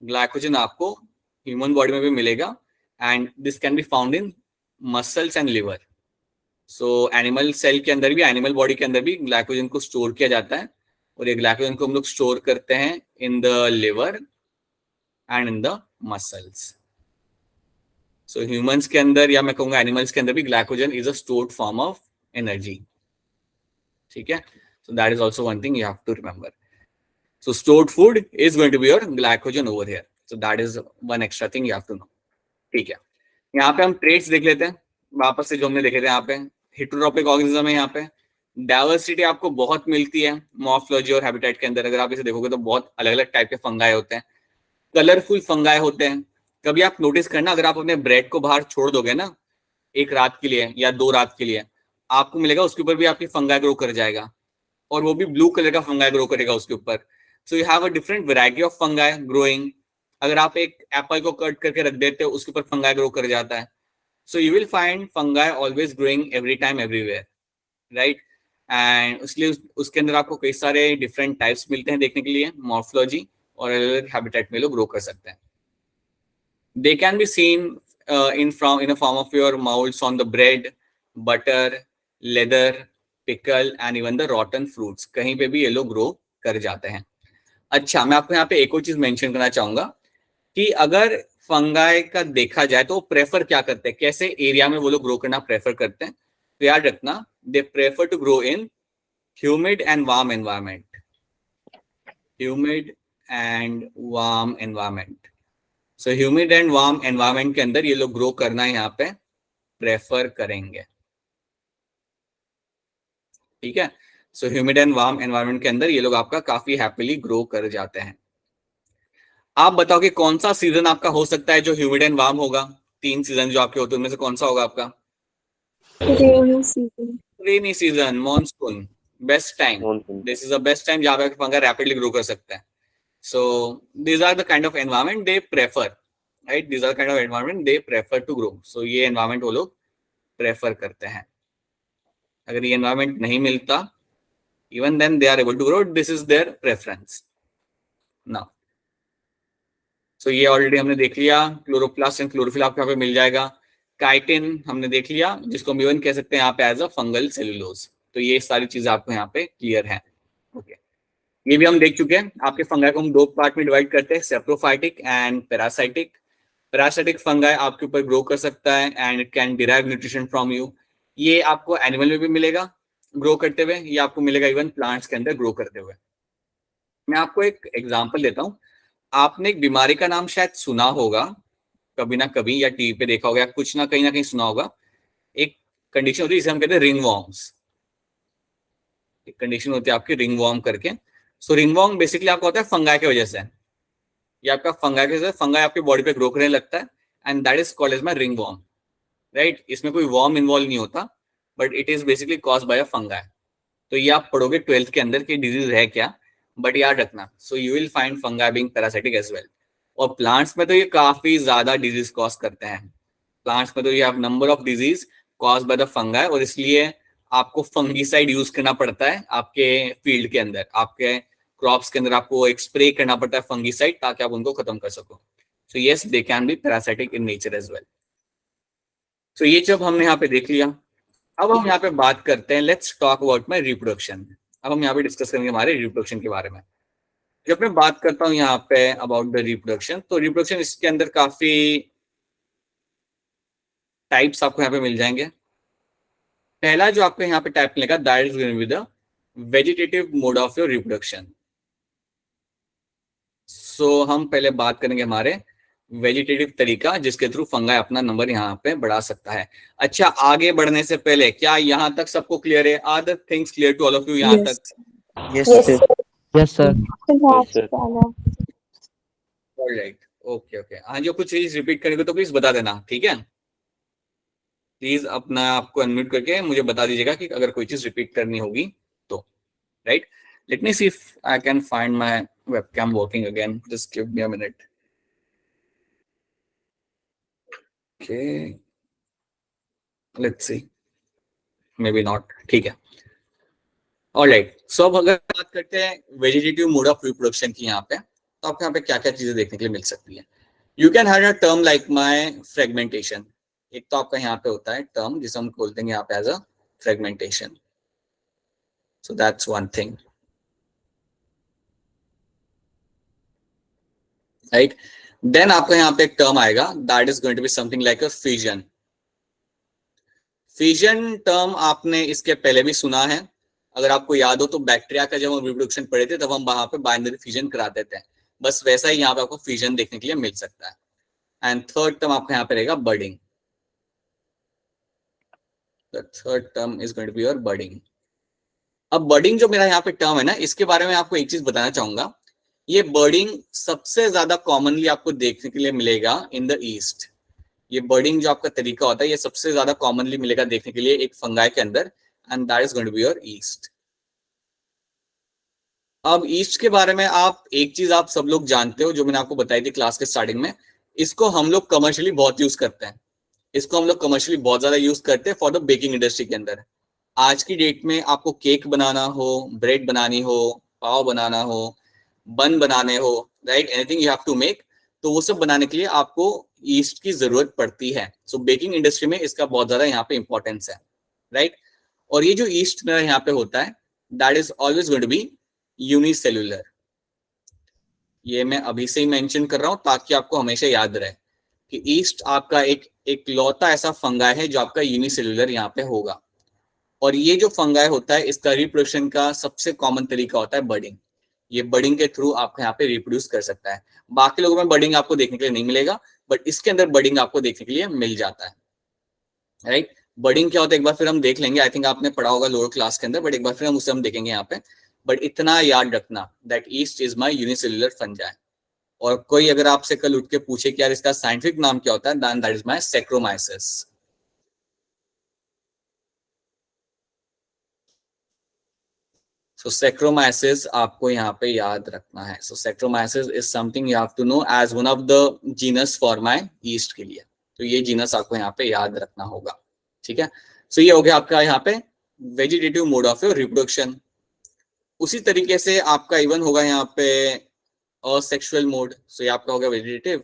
ग्लाइकोजन आपको ह्यूमन बॉडी में भी मिलेगा and this can be found in muscles and liver. So animal cell के अंदर भी, एनिमल बॉडी के अंदर भी ग्लाइकोजन को स्टोर किया जाता है और ये ग्लाइकोजन को हम लोग स्टोर करते हैं in the liver and in the muscles. So humans के अंदर या मैं कहूंगा एनिमल्स के अंदर भी glycogen is a stored form of energy. ठीक है, so that is also one thing you have to remember. So stored food is going to be your glycogen over here. So that is one extra thing you have to know. ठीक है, यहाँ पे हम traits देख लेते हैं वापस से जो हमने देखे थे। यहाँ पे हेटेरोट्रॉपिक ऑर्गेनिज्म है, यहाँ पे डाइवर्सिटी आपको बहुत मिलती है मॉर्फोलॉजी और हैबिटेट के अंदर। अगर आप इसे देखोगे तो बहुत अलग अलग टाइप के फंगाई होते हैं, कलरफुल फंगाई होते हैं। कभी आप नोटिस करना, अगर आप अपने ब्रेड को बाहर छोड़ दोगे ना एक रात के लिए या 2 रात के लिए, आपको मिलेगा उसके ऊपर भी आपकी फंगाई ग्रो कर जाएगा और वो भी ब्लू कलर का फंगाई ग्रो करेगा उसके ऊपर। So you have a different variety of fungi growing. अगर आप एक एप्पल को कट करके रख देते हो उसके ऊपर फंगाई ग्रो कर जाता है। So you will find fungi always growing every time everywhere, right? And इसलिए उसके अंदर आपको कई सारे different types मिलते हैं देखने के लिए मॉर्फोलॉजी, और अलग हैबिटेट में लोग ग्रो कर सकते हैं। They can be seen in a form of your molds on the bread, butter, leather, pickle and even the rotten fruits। कहीं पे भी ये लोग ग्रो कर जाते हैं। अच्छा, मैं आपको यहाँ पे एक और चीज मेंशन करना चाहूंगा कि अगर फंगाई का देखा जाए तो प्रेफर क्या करते हैं, कैसे एरिया में वो लोग ग्रो करना प्रेफर करते हैं। तो याद रखना, they prefer to grow in humid and warm environment. Humid and warm environment. So humid and warm environment के अंदर ये लोग ग्रो करना यहाँ पे प्रेफर करेंगे। ठीक है, सो ह्यूमिड एंड वार्म एनवायरमेंट के अंदर ये लोग आपका काफी हैप्पीली ग्रो कर जाते हैं। आप बताओ कि कौन सा सीजन आपका हो सकता है जो ह्यूमिड एंड वार्म होगा? 3 सीजन जो आपके होते हैं उनमें से कौन सा होगा आपका? Rainy season. Rainy season, monsoon, best time. This is the best time जहां पे फंगा रैपिडली ग्रो कर सकता है। So these are the kind of environment they prefer, right? These are kind of environment they prefer to grow. So ये environment वो लोग prefer करते हैं। अगर ये एनवायरमेंट नहीं मिलता, even then they are able to grow. This is their preference. Now so ये ऑलरेडी हमने देख लिया। क्लोरोप्लास्ट एंड क्लोरोफिल आपको यहाँ पे मिल जाएगा। काइटिन हमने देख लिया, जिसको हम इवन कह सकते हैं यहाँ पे एज अ फंगल सेलुलोज। तो ये सारी चीजें आपको यहाँ पे क्लियर है। ओके, ये भी हम देख चुके हैं। आपके फंगाई को हम 2 पार्ट में डिवाइड करते हैं, saprophytic and parasitic. Parasitic fungi आपके ऊपर ग्रो कर सकता है and it can derive nutrition from you. ये आपको एनिमल में भी मिलेगा ग्रो करते हुए, ये आपको मिलेगा इवन प्लांट्स के अंदर ग्रो करते हुए। मैं आपको एक एग्जाम्पल देता हूँ। आपने एक बीमारी का नाम शायद सुना होगा कभी ना कभी, या टीवी पे देखा होगा, या कुछ ना कहीं सुना होगा। एक कंडीशन होती है जिसे हम कहते हैं रिंगवॉर्म्स। एक कंडीशन होती है आपकी रिंगवॉर्म करके। सो रिंगवॉर्म बेसिकली आपको होता है फंगाई की वजह से। ये आपका फंगाई की वजह से फंगाई आपकी बॉडी पे ग्रो करने लगता है and that is called as my ringworm, right? इसमें कोई वॉर्म इन्वॉल्व नहीं होता, but it is basically caused by a fungi. तो ये आप पढ़ोगे 12th के अंदर कि डिजीज है क्या, बट याद रखना, so you will find fungi being parasitic as well. और प्लांट्स में तो ये काफी ज्यादा डिजीज कॉज करते हैं। प्लांट्स में तो ये आप number of disease cause by the fungi, और इसलिए आपको फंगीसाइड यूज करना पड़ता है आपके फील्ड के अंदर, आपके क्रॉप्स के अंदर आपको एक स्प्रे करना पड़ता है फंगीसाइड ताकि आप उनको खत्म कर सको. So yes, they can be parasitic in nature as well. So ये जब हमने यहाँ पे देख लिया, अब हम यहाँ पे बात करते हैं, let's talk about my reproduction. अब हम यहाँ पे डिस्कस करेंगे हमारे रिप्रोडक्शन के बारे में. जब मैं बात करता हूँ यहाँ पे अबाउट द रिप्रोडक्शन, तो रिप्रोडक्शन इसके अंदर काफी टाइप्स आपको यहाँ पे मिल जाएंगे. पहला जो आपको यहाँ पे टाइप मिलेगा, that is going to be the vegetative mode of your reproduction. So हम पहले बात करेंगे हमारे वेजिटेटिव तरीका जिसके थ्रू फंगाई अपना नंबर यहाँ पे बढ़ा सकता है. अच्छा, आगे बढ़ने से पहले क्या यहाँ तक सबको क्लियर है? Are the things clear to all of you यहाँ तक? Yes, Yes, sir. sir. Yes, sir. Yes, sir. Alright, okay okay. हाँ, जो कुछ चीज रिपीट करेंगे तो प्लीज बता देना, ठीक है? प्लीज अपना आपको अनम्यूट करके मुझे बता दीजिएगा कि अगर कोई चीज रिपीट करनी होगी तो. Right, let me see if I can find my webcam working again. Just give me a minute. Okay, let's see, may be not. ठीक है, ऑलराइट. सो अब अगर बात करते हैं वेजिटेटिव मोड ऑफ रिप्रोडक्शन की यहाँ पे, तो आपको यहाँ पे क्या क्या चीजें देखने के लिए मिल सकती है. You can have a term like my fragmentation. एक तो आपका यहाँ पे होता है टर्म जिसे हम बोलते हैं यहाँ पे as a fragmentation. So that's one thing, right. Then आपका यहाँ पे एक टर्म आएगा, that is going to be something like a fusion. Fusion term आपने इसके पहले भी सुना है. अगर आपको याद हो तो बैक्टीरिया का जब हम रिप्रोडक्शन पढ़े थे तब हम वहां पे बाइनरी फ्यूजन कराते थे. बस वैसा ही यहाँ पे आपको फ्यूजन देखने के लिए मिल सकता है. एंड थर्ड टर्म आपका यहाँ पे रहेगा budding. The third term is going to be your budding. अब बर्डिंग जो मेरा यहाँ पे टर्म है ना, इसके बारे में आपको एक चीज बताना चाहूंगा. ये बर्डिंग सबसे ज्यादा कॉमनली आपको देखने के लिए मिलेगा इन द ईस्ट. ये बर्डिंग जो आपका तरीका होता है ये सबसे ज्यादा कॉमनली मिलेगा देखने के लिए एक फंगाई के अंदर, and that is going to be your yeast. अब ईस्ट के बारे में आप एक चीज आप सब लोग जानते हो जो मैंने आपको बताई थी क्लास के स्टार्टिंग में. इसको हम लोग कमर्शियली बहुत यूज करते हैं. इसको हम लोग कमर्शियली बहुत ज्यादा यूज करते हैं फॉर द बेकिंग इंडस्ट्री के अंदर. आज की डेट में आपको केक बनाना हो, ब्रेड बनानी हो, पाव बनाना हो, बन बनाने हो, right, anything you have to make, तो वो सब बनाने के लिए आपको ईस्ट की जरूरत पड़ती है. सो बेकिंग इंडस्ट्री में इसका बहुत ज्यादा यहाँ पे इंपॉर्टेंस है, राइट. और ये जो ईस्ट मेरा यहाँ पे होता है, that is always going to be unicellular. ये मैं अभी से ही मेंशन कर रहा हूं ताकि आपको हमेशा याद रहे कि ईस्ट आपका एक लौता ऐसा फंगाई है जो आपका यूनिसेल्युलर यहाँ पे होगा. और ये जो फंगाई होता है इसका रिप्रोडक्शन का सबसे कॉमन तरीका होता है बर्डिंग. ये बर्डिंग के थ्रू आपको यहाँ पे रिप्रोड्यूस कर सकता है. बाकी लोगों में बर्डिंग आपको देखने के लिए नहीं मिलेगा, बट इसके अंदर बर्डिंग आपको देखने के लिए मिल जाता है, राइट. बर्डिंग क्या होता है एक बार फिर हम देख लेंगे. आई थिंक आपने पढ़ा होगा लोअर क्लास के अंदर, बट एक बार फिर हम उसे देखेंगे यहाँ पे. बट इतना याद रखना that east is my unicellular fungi. और कोई अगर आपसे कल उठ के पूछे कि यार इसका साइंटिफिक नाम क्या होता है, then that is my Saccharomyces. So Saccharomyces आपको यहाँ पे याद रखना है. So Saccharomyces is something you have to know as one of the genus for my yeast के लिए. तो ये जीनस आपको यहाँ पे याद रखना होगा, ठीक है. सो ये हो गया आपका यहाँ पे vegetative mode of your reproduction. उसी तरीके से आपका इवन होगा यहाँ पे असेक्सुअल मोड. सो ये आपका होगा vegetative,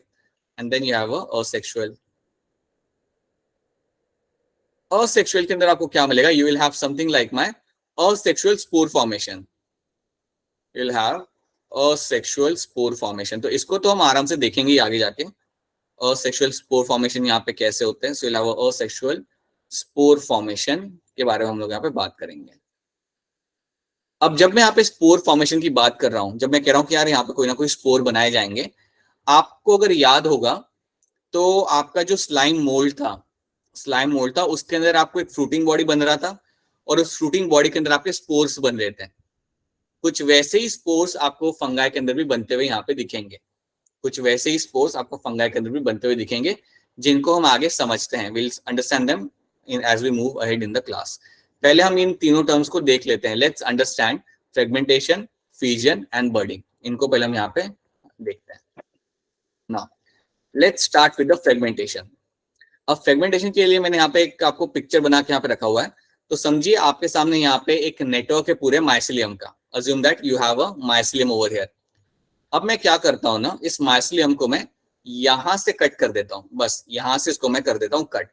and then you have asexual. Asexual के अंदर आपको क्या मिलेगा? You will have something like my asexual spore formation. You'll have asexual spore formation. तो इसको तो हम आराम से देखेंगे आगे जाके asexual spore formation यहाँ पे कैसे होते हैं. So you'll have asexual spore formation के बारे में हम लोग यहाँ पे बात करेंगे. अब जब मैं यहाँ पे स्पोर फॉर्मेशन की बात कर रहा हूँ, जब मैं कह रहा हूँ कि यार यहाँ पे कोई ना कोई स्पोर बनाए जाएंगे, आपको अगर याद होगा तो आपका जो स्लाइम मोल्ड था उसके अंदर आपको एक फ्रूटिंग बॉडी बन रहा था और उस फ्रूटिंग बॉडी के अंदर आपके स्पोर्स बन रहे थे. कुछ वैसे ही स्पोर्स आपको फंगाई के अंदर भी बनते हुए यहाँ पे दिखेंगे. कुछ वैसे ही स्पोर्स आपको फंगाई के अंदर भी बनते हुए दिखेंगे जिनको हम आगे समझते हैं. Will understand them in as we move ahead in the class. पहले हम इन तीनों टर्म्स को देख लेते हैं. Let's understand fragmentation, fusion and budding. इनको पहले हम यहाँ पे देखते हैं. Now let's start with the fragmentation. अब फ्रेगमेंटेशन के लिए मैंने यहाँ पे एक आपको पिक्चर बना के यहाँ पे रखा हुआ है. तो समझिए आपके सामने यहाँ पे एक नेटवर्क है पूरे माइसिलियम का. assume that you have a mycelium over here. अब मैं क्या करता हूं ना, इस mycelium को मैं यहां से कट कर देता हूं, बस यहां से इसको मैं कर देता हूं कट.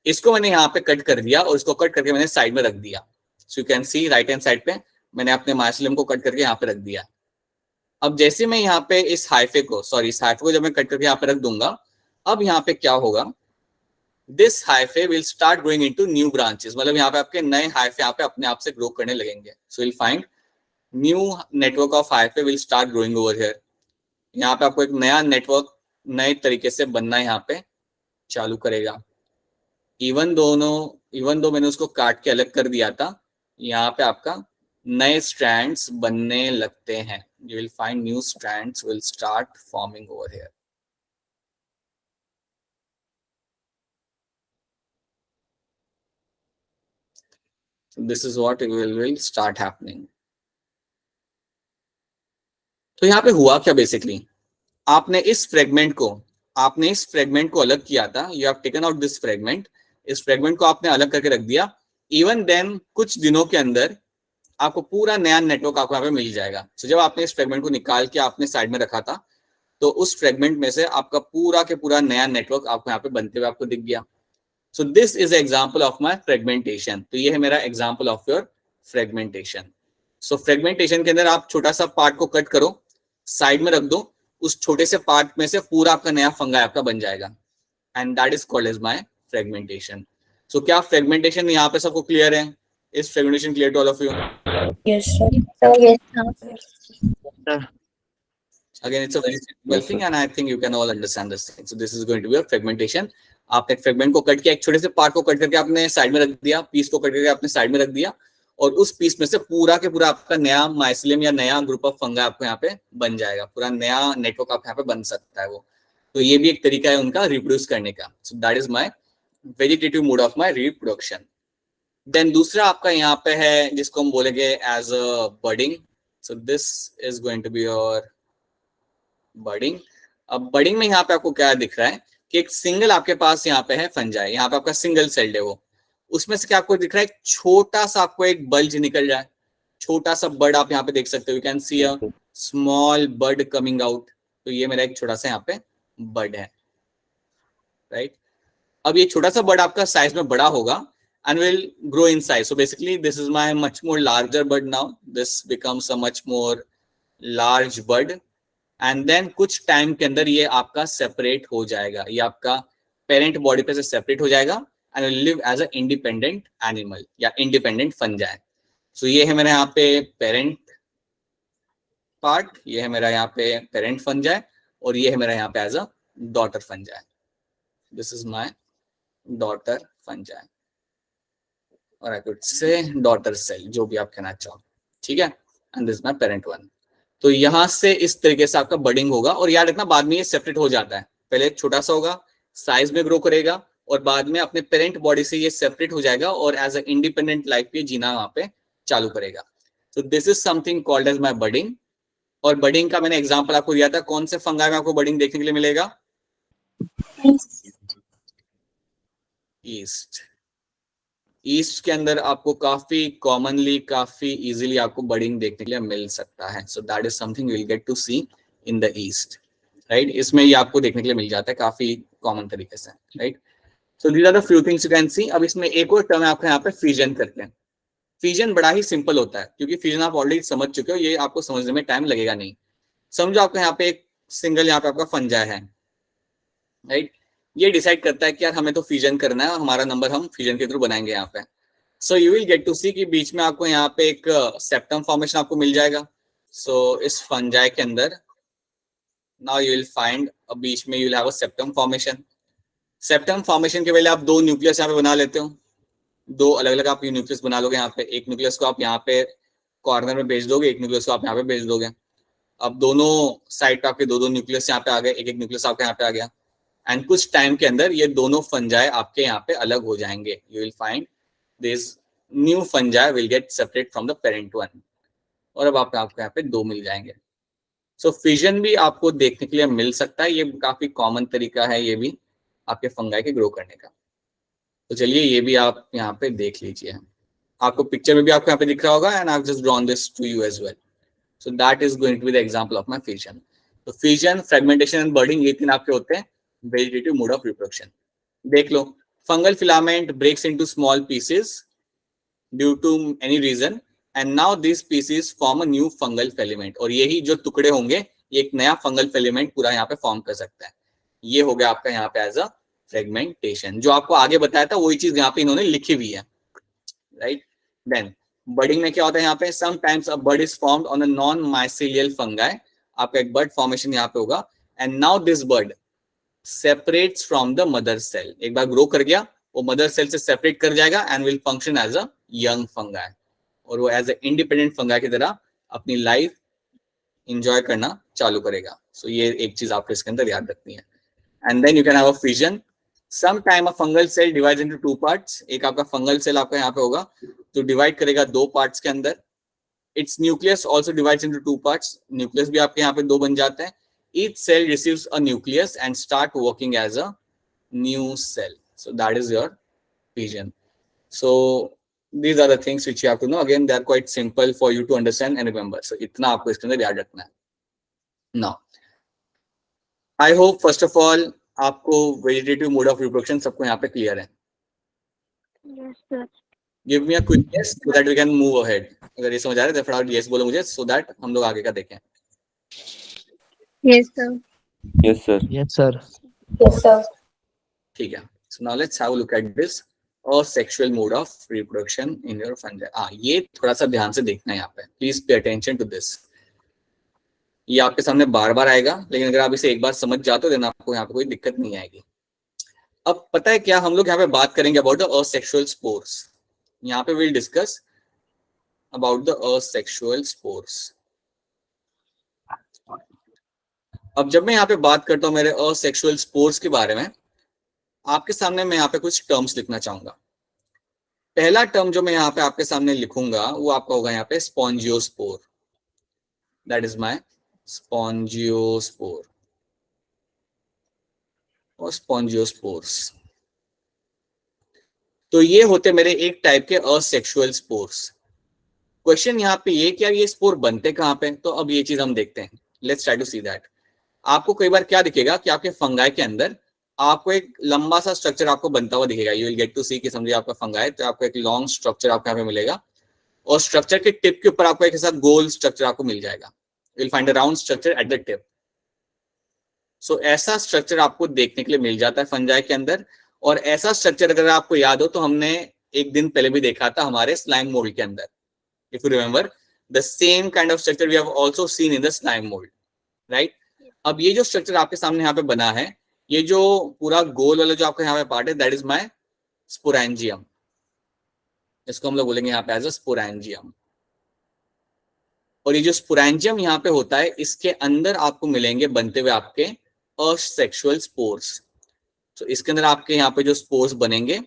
इसको मैंने यहाँ पे कट कर दिया और इसको कट करके मैंने साइड में रख दिया. So you can C right hand side पे मैंने अपने mycelium को कट करके यहाँ पे रख दिया. अब जैसे मैं यहाँ पे इस हाइफे को जब मैं कट करके यहाँ पे रख दूंगा, अब यहाँ पे क्या होगा, this hyphae will start growing into new branches, मतलब यहाँ पे आपके नए हाइफे यहाँ पे अपने आप से ग्रो करने लगेंगे. So will find new network of hyphae will start growing over here. यहाँ पे आपको एक नया नेटवर्क नए तरीके से बनना यहाँ पे चालू करेगा. इवन दो मैंने उसको काट के अलग कर दिया था, यहाँ पे आपका नए स्ट्रैंड्स बनने लगते हैं. You will find new strands will start forming over here. So this is what will start happening. तो यहाँ पे हुआ क्या बेसिकली, आपने इस फ्रेगमेंट को अलग किया था. You have taken out this fragment. इस फ्रेगमेंट को आपने अलग करके रख दिया. Even then कुछ दिनों के अंदर आपको पूरा नया नेटवर्क आपको यहाँ पे मिल जाएगा. So जब आपने इस फ्रेगमेंट को निकाल के आपने साइड में रखा था, तो उस फ्रेगमेंट में से आपका पूरा के पूरा नया नेटवर्क आपको यहाँ पे बनते हुए आपको दिख गया. सो this is example of my fragmentation. तो ये है मेरा example of your fragmentation. So fragmentation के अंदर आप छोटा सा पार्ट को कट करो, साइड में रख दो, उस छोटे से पार्ट में से पूरा आपका नया फंगाई आपका बन जाएगा. And that is called as my fragmentation. So क्या फ्रेगमेंटेशन यहाँ पे सबको क्लियर है? Is fragmentation clear to all of you? Yes, sir. Yes, sir. Again, it's a very simple Yes, thing, sir. and I think you can all understand this thing. So this is going to be a fragmentation. आपने fragment को cut किया, एक छोटे से part को cut करके आपने side में रख दिया, पीस को कट करके आपने साइड में रख दिया, और उस पीस में से पूरा के पूरा आपका नया माइसिलियम या नया ग्रुप ऑफ फंगा आपको यहाँ पे बन जाएगा. पूरा नया नेटवर्क आप यहाँ पे बन सकता है वो. तो ये भी एक तरीका है उनका रिप्रोड्यूस करने का. So that is my vegetative mode of my reproduction. Then दूसरा आपका यहाँ पे है जिसको हम बोलेंगे as a budding. So this is going to be your budding. अब बडिंग में यहाँ पे आपको क्या दिख रहा है कि एक सिंगल आपके पास यहाँ पे है फंजाई, यहाँ पे आपका सिंगल सेल्ड है वो. उसमें से क्या आपको दिख रहा है, छोटा सा आपको एक बल्ज निकल रहा है, छोटा सा बड आप यहाँ पे देख सकते हो. You can see a small bud coming out. तो ये मेरा एक छोटा सा यहाँ पे बड है, राइट. अब ये छोटा सा बड आपका साइज में बड़ा होगा and will grow in size. So basically this is my much more larger bud now. This becomes a much more large bud. And then कुछ टाइम के अंदर ये आपका सेपरेट हो जाएगा, ये आपका पेरेंट बॉडी पे से सेपरेट हो जाएगा and will live as a independent animal या independent fungi. So ये है मेरा यहाँ पे पेरेंट पार्ट, ये है मेरा यहाँ पे पेरेंट फंजाई, और ये है मेरा यहाँ पे as a daughter fungi. This is my daughter fungi, और I could say daughter cell, जो भी आप कहना चाहो, ठीक है. And this my parent one. तो यहाँ से इस तरीके से आपका बडिंग होगा. और याद रखना बाद में ये सेपरेट हो जाता है, पहले छोटा सा होगा, साइज में ग्रो करेगा, और बाद में अपने पेरेंट बॉडी से ये सेपरेट हो जाएगा और एज अ इंडिपेंडेंट लाइफ ये जीना वहां पे चालू करेगा. So this is something called as my budding. और बडिंग का मैंने एग्जांपल आपको दिया था. कौन से फंगाई में आपको बडिंग देखने के लिए मिलेगा? ईस्ट के अंदर आपको काफी कॉमनली, काफी इजीली आपको बडिंग देखने के लिए मिल सकता है. So that is something you will get to see in the yeast, right. इसमें ये आपको देखने के लिए मिल जाता है काफी कॉमन तरीके से, right. So these are the few things you can see. अब इसमें एक और टर्म है आपका यहाँ पे फ्यूजन करते हैं. फ्यूजन बड़ा ही सिंपल होता है, क्योंकि फ्यूजन आप ऑलरेडी समझ चुके हो, ये आपको समझने में टाइम लगेगा नहीं. समझो आपको यहाँ पे एक सिंगल यहाँ पे आपका फंजाई है, राइट. ये डिसाइड करता है कि यार हमें तो फ्यूजन करना है, हमारा नंबर हम फ्यूजन के थ्रू बनाएंगे यहाँ पे. So you will get to see कि बीच में आपको यहाँ पे एक सेप्टम फॉर्मेशन आपको मिल जाएगा. सो इस फंजाई के अंदर नाउ यू विल फाइंड बीच में you will have a septum formation. Septum formation के पहले आप दो न्यूक्लियस यहाँ पे बना लेते हो, दो अलग अलग आप न्यूक्लियस बना लोगे. यहाँ पे एक न्यूक्लियस को आप यहाँ पे कॉर्नर में भेज दोगे, एक न्यूक्लियस को आप यहाँ पे भेज दोगे. अब दोनों साइड पे आपके दो दो न्यूक्लियस यहाँ पे आ गए, एक एक न्यूक्लियस आपके यहाँ पे आ गया. एंड कुछ टाइम के अंदर ये दोनों फंजाई आपके यहाँ पे अलग हो जाएंगे. You will find this new fungi will get separate from the parent one, और अब आपको यहाँ पे दो मिल जाएंगे. सो फ्यूजन भी आपको देखने के लिए मिल सकता है. ये काफी कॉमन तरीका है ये भी आपके फंगाई के ग्रो करने का. तो चलिए ये भी आप यहाँ पे देख लीजिए. आपको पिक्चर में भी आपको यहाँ पे दिख रहा होगा, and I have just drawn this to you as well. So that is going to be the example of my fission. तो फिजन, फ्रेगमेंटेशन एंड बर्डिंग, ये तीन आपके होते हैं वेजिटेटिव मोड ऑफ रिप्रोडक्शन. देख लो, fungal filament breaks into small pieces due to any reason, and now this pieces form a new fungal filament. और यही जो टुकड़े होंगे ये एक नया फंगल फिलामेंट पूरा यहाँ पे फॉर्म कर सकता है. ये हो गया आपका यहाँ पे एज अ फ्रेगमेंटेशन. जो आपको आगे बताया था वही चीज यहाँ पे इन्होंने लिखी हुई है, राइट. देन बर्डिंग में क्या होता है यहाँ पे, sometimes a bud is formed on a non mycelial fungi. आपका एक बर्ड फॉर्मेशन यहाँ पे होगा, and now this bud separates from the mother cell. एक बार ग्रो कर गया वो मदर सेल से सेपरेट कर जाएगा and will function as a young fungi, और वो एज अ इंडिपेंडेंट फंगाई की तरह अपनी लाइफ इंजॉय करना चालू करेगा. सो ये एक चीज आपको इसके अंदर याद रखनी है. And then you can have a fission. Some time a fungal cell divides into two parts. एक आपका फंगल सेल आपका यहाँ पे होगा तो डिवाइड करेगा दो पार्ट्स के अंदर. Its nucleus also divides into two parts. Nucleus भी आपके यहाँ पे दो बन जाते हैं. Each cell receives a nucleus and start working as a new cell. So that is your fission. So these are the things which you have to know. Again, they are quite simple for you to understand and remember. So इतना आपको इसके अंदर याद रखना है. Now, I hope first of all आपको vegetative mode of reproduction सबको यहाँ पे clear है. Yes, sir. Give me a quick yes so that we can move ahead. अगर ये समझ आ रहा है तो फटाफट yes बोलो मुझे so that हम लोग आगे का देखें. Yes, sir. Yes, sir. Yes, sir. Yes, sir. ठीक है. So now let's have a look at this asexual mode of reproduction in your fungi. ये थोड़ा सा ध्यान से देखना है यहाँ पे. Please pay attention to this. ये आपके सामने बार बार आएगा, लेकिन अगर आप इसे एक बार समझ जाते हो देन आपको यहाँ पे कोई दिक्कत नहीं आएगी. अब पता है क्या, हम लोग यहाँ पे बात करेंगे अबाउट द असेक्सुअल स्पोर्स. यहाँ पे will discuss about the asexual spores. अब जब मैं यहाँ पे बात करता हूँ मेरे असेक्सुअल स्पोर्स के बारे में, आपके सामने मैं यहाँ पे कुछ टर्म्स लिखना चाहूंगा. पहला टर्म जो मैं यहाँ पे आपके सामने लिखूंगा वो आपका होगा यहाँ पे स्पॉन्जियोस्पोर. दैट इज माय स्पॉन्जियोस्पोर और स्पॉन्जियोस्पोर्स. तो ये होते मेरे एक टाइप के असेक्सुअल स्पोर्स. क्वेश्चन यहाँ पे ये क्या, ये स्पोर बनते कहाँ पे, तो अब ये चीज हम देखते हैं. Let's try to see that. आपको कई बार क्या दिखेगा कि आपके फंगाई के अंदर आपको एक लंबा सा स्ट्रक्चर आपको बनता हुआ दिखेगा. You will get to see कि समझिए आपका फंगाई तो आपको एक लॉन्ग स्ट्रक्चर आपको यहाँ पे मिलेगा, और स्ट्रक्चर के टिप के ऊपर आपको एक साथ गोल स्ट्रक्चर आपको मिल जाएगा. You will find a round structure at the tip. So ऐसा स्ट्रक्चर आपको देखने के लिए मिल जाता है फंजाई के अंदर. और ऐसा स्ट्रक्चर अगर आपको याद हो तो हमने एक दिन पहले भी देखा था हमारे स्लाइम मोल्ड के अंदर. If you remember, the same kind of structure we have also seen in the slime mould, right. अब ये जो स्ट्रक्चर आपके सामने यहाँ पे बना है, ये जो पूरा गोल वाला जो आपका यहाँ पे पार्ट है, दैट इज माय स्पोरेंजियम. इसको हम लोग बोलेंगे यहाँ पे एज अ स्पोरेंजियम. और ये जो स्पोरेंजियम यहाँ पे होता है, इसके अंदर आपको मिलेंगे बनते हुए आपके असेक्सुअल स्पोर्स. तो इसके अंदर आपके यहाँ पे जो स्पोर्स बनेंगे,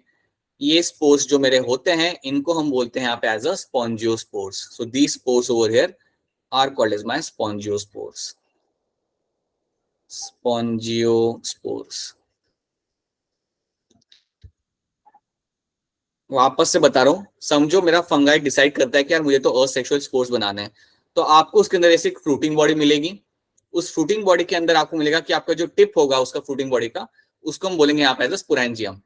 ये स्पोर्स जो मेरे होते हैं इनको हम बोलते हैं यहाँ पे as a sporangiospores. So these spores over here are called as my sporangiospores. Sporangiospores. वापस से बता रहा हूँ, समझो मेरा फंगाई डिसाइड करता है कि यार मुझे तो असेक्सुअल स्पोर्स बनाने हैं, तो आपको उसके अंदर ऐसी फ्रूटिंग बॉडी मिलेगी. उस फ्रूटिंग बॉडी के अंदर आपको मिलेगा कि आपका जो टिप होगा उसका फ्रूटिंग बॉडी का, उसको हम बोलेंगे यहाँ पे एज अ स्पोरेंजियम.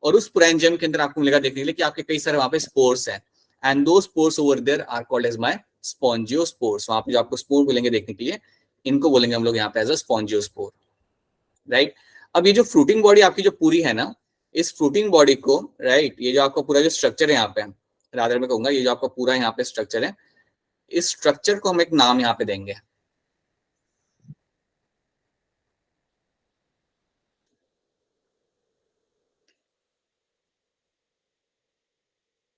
और उस स्पोरेंजियम के अंदर आपको मिलेगा देखने के लिए कि आपके कई सारे वहां पे स्पोर्स हैं, and those spores over there are called as my sporangiospores. वहां पे जो आपको स्पोर मिलेंगे देखने के लिए, इनको बोलेंगे हम लोग यहाँ पे एज अ स्पॉन्जियोस्पोर, राइट. अब ये जो फ्रूटिंग बॉडी आपकी जो पूरी है ना, इस फ्रूटिंग बॉडी को, राइट, ये जो आपका पूरा जो स्ट्रक्चर है यहाँ पे, रादर मैं कहूंगा ये जो आपका पूरा यहाँ पे स्ट्रक्चर है, इस स्ट्रक्चर को हम एक नाम यहाँ पे देंगे.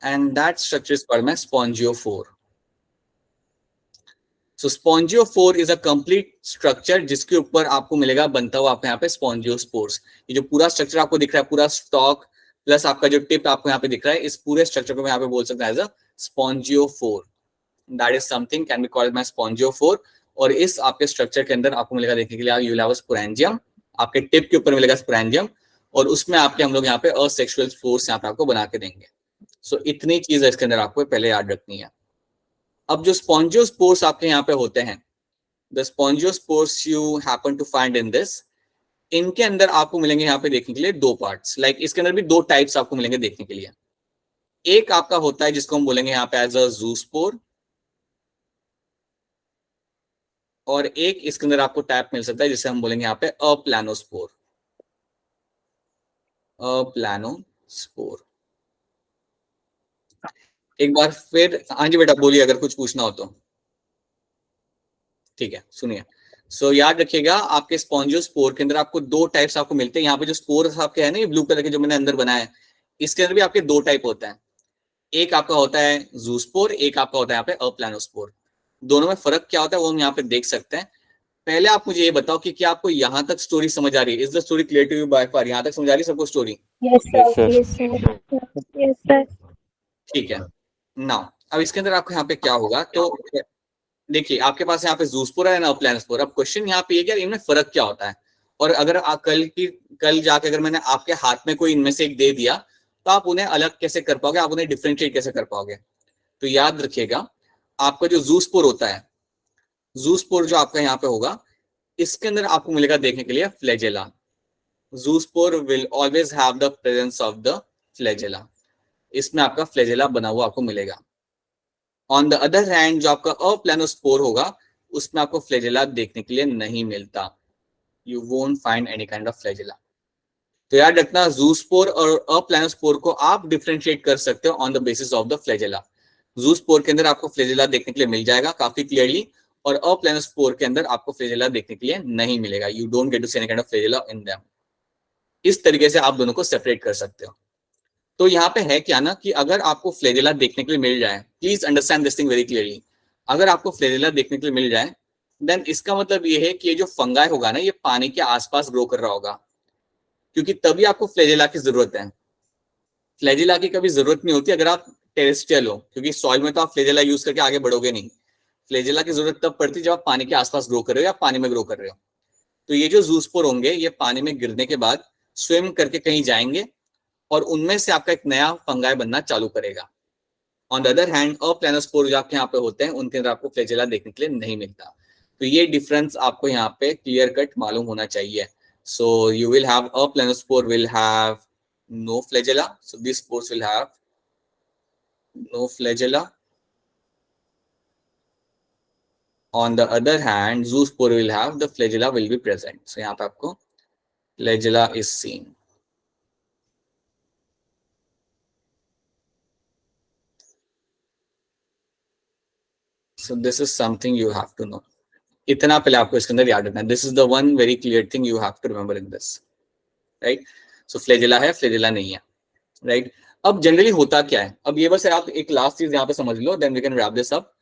and that structure is called my spongiophore. So spongiophore is a complete structure जिसके ऊपर आपको मिलेगा बनता हुआ आपको यहाँ पे स्पॉन्जियोस्पोर्स. ये जो पूरा स्ट्रक्चर आपको दिख रहा है, पूरा स्टॉक प्लस आपका जो टिप आपको यहाँ पे दिख रहा है, इस पूरे स्ट्रक्चर को मैं यहाँ पे बोल सकता हूँ as a sporangiophore. That is something can be called my sporangiophore. और इस आपके स्ट्रक्चर के अंदर आपको मिलेगा देखने के लिए, you will have a sporangium. आपके टिप के ऊपर मिलेगा स्पोरेंजियम, और उसमें आपके हम लोग यहाँ पे असेक्सुअल स्पोर्स यहाँ पे आपको बना के देंगे. सो इतनी चीज इसके अंदर आपको पहले याद रखनी है। अब जो स्पॉन्जियोस्पोर्स आपके यहाँ पे होते हैं, the sporangiospores you happen to find in this, इनके अंदर आपको मिलेंगे यहाँ पे देखने के लिए दो पार्ट्स। लाइक इसके अंदर भी दो टाइप्स आपको मिलेंगे देखने के लिए। एक आपका होता है जिसको हम बोलेंगे यहाँ पे एज अ ज़ूस्पोर, और एक इसके अंदर आपको टाइप मिल सकता है जिसे हम बोलेंगे यहाँ पे अप्लानोस्पोर। अप्लानोस्पोर। एक बार फिर, हाँ जी बेटा बोलिए अगर कुछ पूछना हो तो। ठीक है, सुनिए। सो याद रखिएगा, आपके स्पॉन्जियोस्पोर के अंदर आपको दो टाइप्स आपको मिलते हैं। यहाँ पे जो स्पोर आपके है ना, ये ब्लू कलर के जो मैंने अंदर बनाया है, इसके अंदर भी आपके दो टाइप होते हैं। एक आपका होता है ज़ूस्पोर, एक आपका होता है यहाँ पे अप्लानोस्पोर। दोनों में फर्क क्या होता है वो हम यहाँ पे देख सकते हैं। पहले आप मुझे ये बताओ कि क्या आपको यहाँ तक स्टोरी समझ आ रही है? Is the story clear to you by far? यहाँ तक समझ आ रही है सबको story? Yes, Yes, sir. sir. Yes, sir. Yes, sir. ठीक है। नाउ अब इसके अंदर आपको यहाँ पे क्या होगा, तो देखिए आपके पास यहाँ पे ज़ूस्पोर है ना अप्लानोस्पोर। अब क्वेश्चन यहाँ पे ये कि इनमें फर्क क्या होता है, और अगर कल जाके अगर मैंने आपके हाथ में कोई इनमें से एक दे दिया तो आप उन्हें अलग कैसे कर पाओगे, आप उन्हें डिफ्रेंशिएट कैसे कर पाओगे? तो याद रखिएगा, आपका जो ज़ूस्पोर होता है, ज़ूस्पोर जो आपका यहाँ पे होगा, इसके अंदर आपको मिलेगा देखने के लिए flagella. Zoospore will always have the presence of the flagella. इसमें आपका फ्लैजेला बना हुआ आपको मिलेगा। ऑन द अदर हैंड जो आपका अप्लानोस्पोर होगा, उसमें आपको फ्लैजेला देखने के लिए नहीं मिलता। You won't find any kind of flagella. तो याद रखना, ज़ूस्पोर और अप्लानोस्पोर को आप डिफरेंशिएट कर सकते हो on the basis of the flagella. Zoospore के अंदर आपको फ्लैजेला देखने के लिए मिल जाएगा काफी क्लियरली, और अप्लानोस्पोर के अंदर आपको फ्लैजेला देखने के लिए नहीं मिलेगा। You don't get to see any kind of flagella in them. इस तरीके से आप दोनों को सेपरेट कर सकते हो। तो यहाँ पे है क्या ना, कि अगर आपको फ्लैजेला देखने के लिए मिल जाए, please understand this thing very clearly, अगर आपको फ्लैजेला देखने के लिए मिल जाए, देन इसका मतलब ये है कि ये जो फंगाई होगा ना, ये पानी के आसपास ग्रो कर रहा होगा, क्योंकि तभी आपको फ्लैजेला की जरूरत है। फ्लैजेला की कभी जरूरत नहीं होती अगर आप टेरेस्ट्रियल हो, क्योंकि सॉइल में तो आप फ्लैजेला यूज करके आगे बढ़ोगे नहीं। फ्लैजेला की जरूरत तब पड़ती है जब आप पानी के आसपास ग्रो कर रहे हो या पानी में ग्रो कर रहे हो। तो ये जो ज़ूस्पोर होंगे, ये पानी में गिरने के बाद स्विम करके कहीं जाएंगे और उनमें से आपका एक नया फंगाई बनना चालू करेगा। ऑन द अदर हैंड अप्लानोस्पोर जो आपके यहाँ पे होते हैं, उनके अंदर आपको फ्लैजेला देखने के लिए नहीं मिलता। तो ये डिफरेंस आपको यहाँ पे क्लियर कट मालूम होना चाहिए। So you will have aplanospore will have no flagella, so this spores will have no flagella. On the other hand, zoospore will have the flagella will be present. So यहाँ पे आपको flagella is seen. So this is something you have to know. इतना पहले आपको इसके अंदर याद रखना है. This is the one very clear thing you have to remember in this, right? So flagella है, flagella नहीं है, right? अब जनरली होता क्या है, अब ये बस आप एक लास्ट चीज यहाँ पे समझ लो, then we can wrap this up.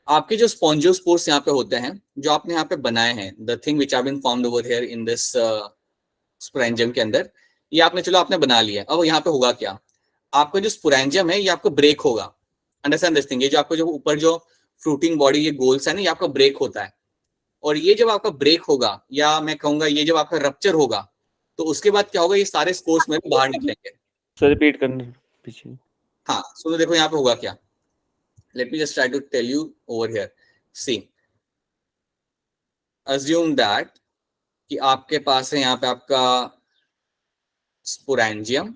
आपके जो स्पॉन्जियोस्पोर्स यहाँ पे होते हैं, जो आपने यहाँ पे बनाए हैं, the thing which have been formed over here in this sporangium के अंदर, ये आपने बना लिया. अब यहाँ पे होगा क्या, आपका जो स्पोरेंजियम है ये आपको ब्रेक होगा. Understand this thing. ये जो आपको जो ऊपर जो फ्रूटिंग बॉडी ये गोल्स है ना, ये आपका ब्रेक होता है. और ये जब आपका ब्रेक होगा, या मैं कहूंगा ये जब आपका रप्चर होगा, तो उसके बाद क्या होगा, ये सारे स्पोर्स में बाहर निकलेंगे. सर रिपीट करना पीछे. हाँ सुनो, देखो यहाँ पे होगा क्या. Let me just try to tell you over here. See, assume that कि आपके पास है यहाँ पे आपका स्पोरेंजियम.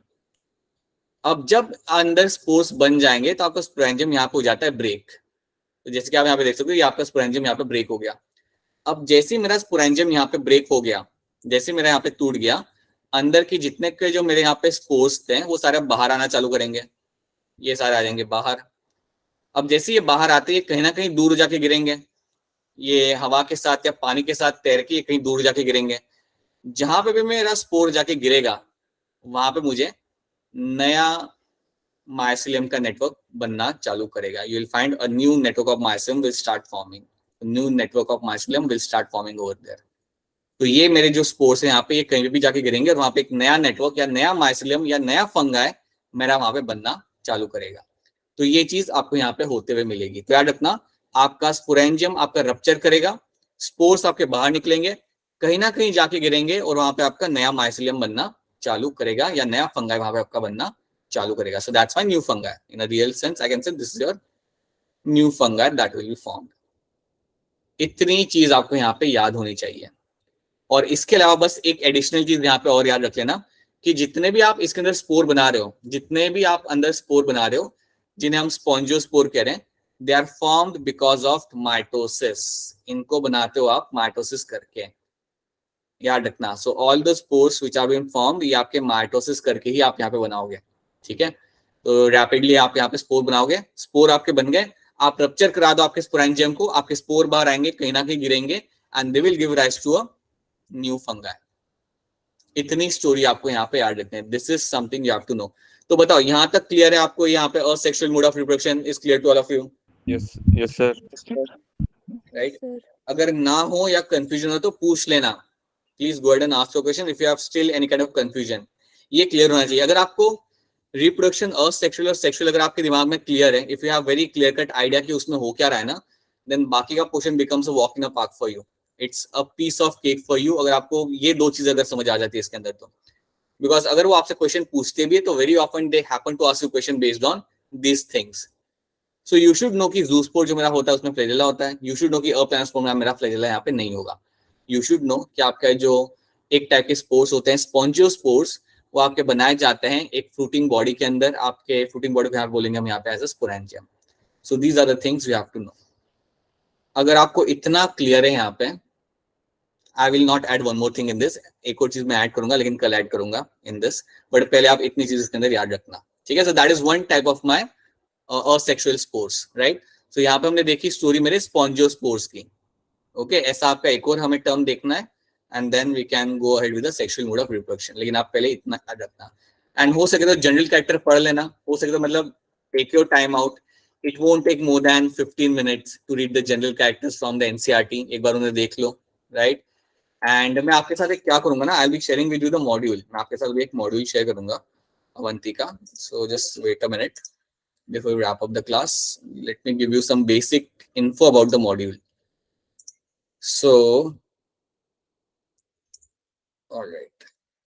अब जब अंदर स्पोर्स बन जाएंगे तो आपका स्पोरेंजियम यहाँ पे हो जाता है ब्रेक. तो जैसे कि आप यहाँ पे देख सकते हो, ये आपका स्पोरेंजियम यहाँ पे ब्रेक हो गया. अब जैसे मेरा स्पोरेंजियम यहाँ पे ब्रेक हो गया, जैसे मेरा यहाँ पे टूट गया, अंदर की जितने के जो मेरे यहाँ पे स्पोर्स थे वो सारे बाहर आना चालू करेंगे. ये सारे आ जाएंगे बाहर. अब जैसे ये बाहर आते हैं, कहीं ना कहीं दूर जाके गिरेंगे. ये हवा के साथ या पानी के साथ तैर के कहीं दूर जाके गिरेंगे. जहां पे भी मेरा स्पोर जाके गिरेगा, वहां पे मुझे नया माइसिलियम का नेटवर्क बनना चालू करेगा. You will find a new network of mycelium will start forming. New network of mycelium will start forming over there. तो ये मेरे जो स्पोर्स है यहाँ पे, ये कहीं भी जाके गिरेंगे और वहां पे एक नया नेटवर्क या नया माइसिलियम या नया फंगाई मेरा वहां पे बनना चालू करेगा. तो ये चीज आपको यहाँ पे होते हुए मिलेगी. तो याद रखना, आपका स्पोरेंजियम आपका रप्चर करेगा, स्पोर्स आपके बाहर निकलेंगे, कहीं ना कहीं जाके गिरेंगे और वहां पे आपका नया माइसिलियम बनना चालू करेगा या नया फंगाई वहां पे आपका बनना चालू करेगा. So that's why new fungi. In a real sense, I can say this is your new fungi that will be formed. इतनी चीज आपको यहाँ पे याद होनी चाहिए. और इसके अलावा बस एक एडिशनल चीज यहाँ पे और याद रख लेना कि जितने भी आप इसके अंदर स्पोर बना रहे हो, जितने भी आप अंदर स्पोर बना रहे हो, जिन्हें हम स्पॉन्जियोस्पोर कह रहे हैं, they are formed because of mitosis. इनको बनाते हो आप माइटोसिस करके, याद रखना. So all the spores which are being formed, ये आपके माइटोसिस करके ही आप यहाँ पे बनाओगे. ठीक है, तो रैपिडली आप यहाँ पे स्पोर बनाओगे. स्पोर आपके बन गए, आप रप्चर करा दो आपके स्पोरेंजियम को, आपके स्पोर बाहर आएंगे, कहीं ना कहीं गिरेंगे, and they will give rise to a new fungi. इतनी स्टोरी आपको यहाँ पे याद रखनी है. This is something you have to know. तो बताओ यहाँ तक क्लियर है आपको? यहाँ पे asexual mode of reproduction is clear to all of you? Yes sir. Right. अगर ना हो या कंफ्यूजन हो तो पूछ लेना. Please go ahead and ask your question if you have still any kind of confusion. ये क्लियर होना चाहिए. अगर आपको रिप्रोडक्शन असेक्सुअल और सेक्सुअल अगर आपके दिमाग में क्लियर है, if you have very clear cut idea कि उसमें हो क्या रहा है ना, देन बाकी का portion becomes a walk in a park for you. It's a piece of cake for you. अगर आपको ये दो चीजें अगर समझ आ जाती है इसके अंदर तो. बिकॉज अगर वो आपसे क्वेश्चन पूछते भी है तो very often they happen to ask you question based on these things. So you should know कि ज़ूस्पोर जो मेरा होता है उसमें फ्लैजेला होता है. यू शुड नो कि अप्लानोस्पोर में मेरा फ्लैजेला यहाँ पे नहीं होगा. यू शुड नो कि आपका जो एक टाइप के स्पोर्स होते हैं स्पॉन्जियोस्पोर्स, वो आपके बनाए जाते हैं एक फ्रूटिंग बॉडी के अंदर. आपके फ्रूटिंग बॉडी को यहाँ बोलेंगे हम यहाँ पे as a sporangium. So these are the things you have to know. अगर आपको इतना क्लियर है यहाँ पे, I will not add one more thing in this. एक और चीज मैं ऐड करूंगा, लेकिन कल ऐड करूंगा इन दिस. बट पहले आप इतनी चीज इसके अंदर याद रखना. ठीक है. So that is one type of my asexual spores. Right. So यहाँ पे हमने देखी स्टोरी मेरे स्पॉन्जियोस्पोर्स की. ओके. ऐसा आपका एक और हमें टर्म देखना है, and then we can go ahead with the sexual mode of reproduction. लेकिन आप पहले इतना याद रखना. एंड हो सके तो जनरल कैरेक्टर पढ़ लेना. हो सके तो मतलब take your time out. It won't take more than 15 minutes to read the general characters from the NCERT. एक बार उन्हें देख लो. राइट. एंड मैं आपके साथ एक क्या करूंगा ना, I will be sharing with you the module. मैं आपके साथ भी एक मॉड्यूल शेयर करूंगा Avantika. So just wait a minute before we wrap up the class. Let me give you some basic info about the module. So all right.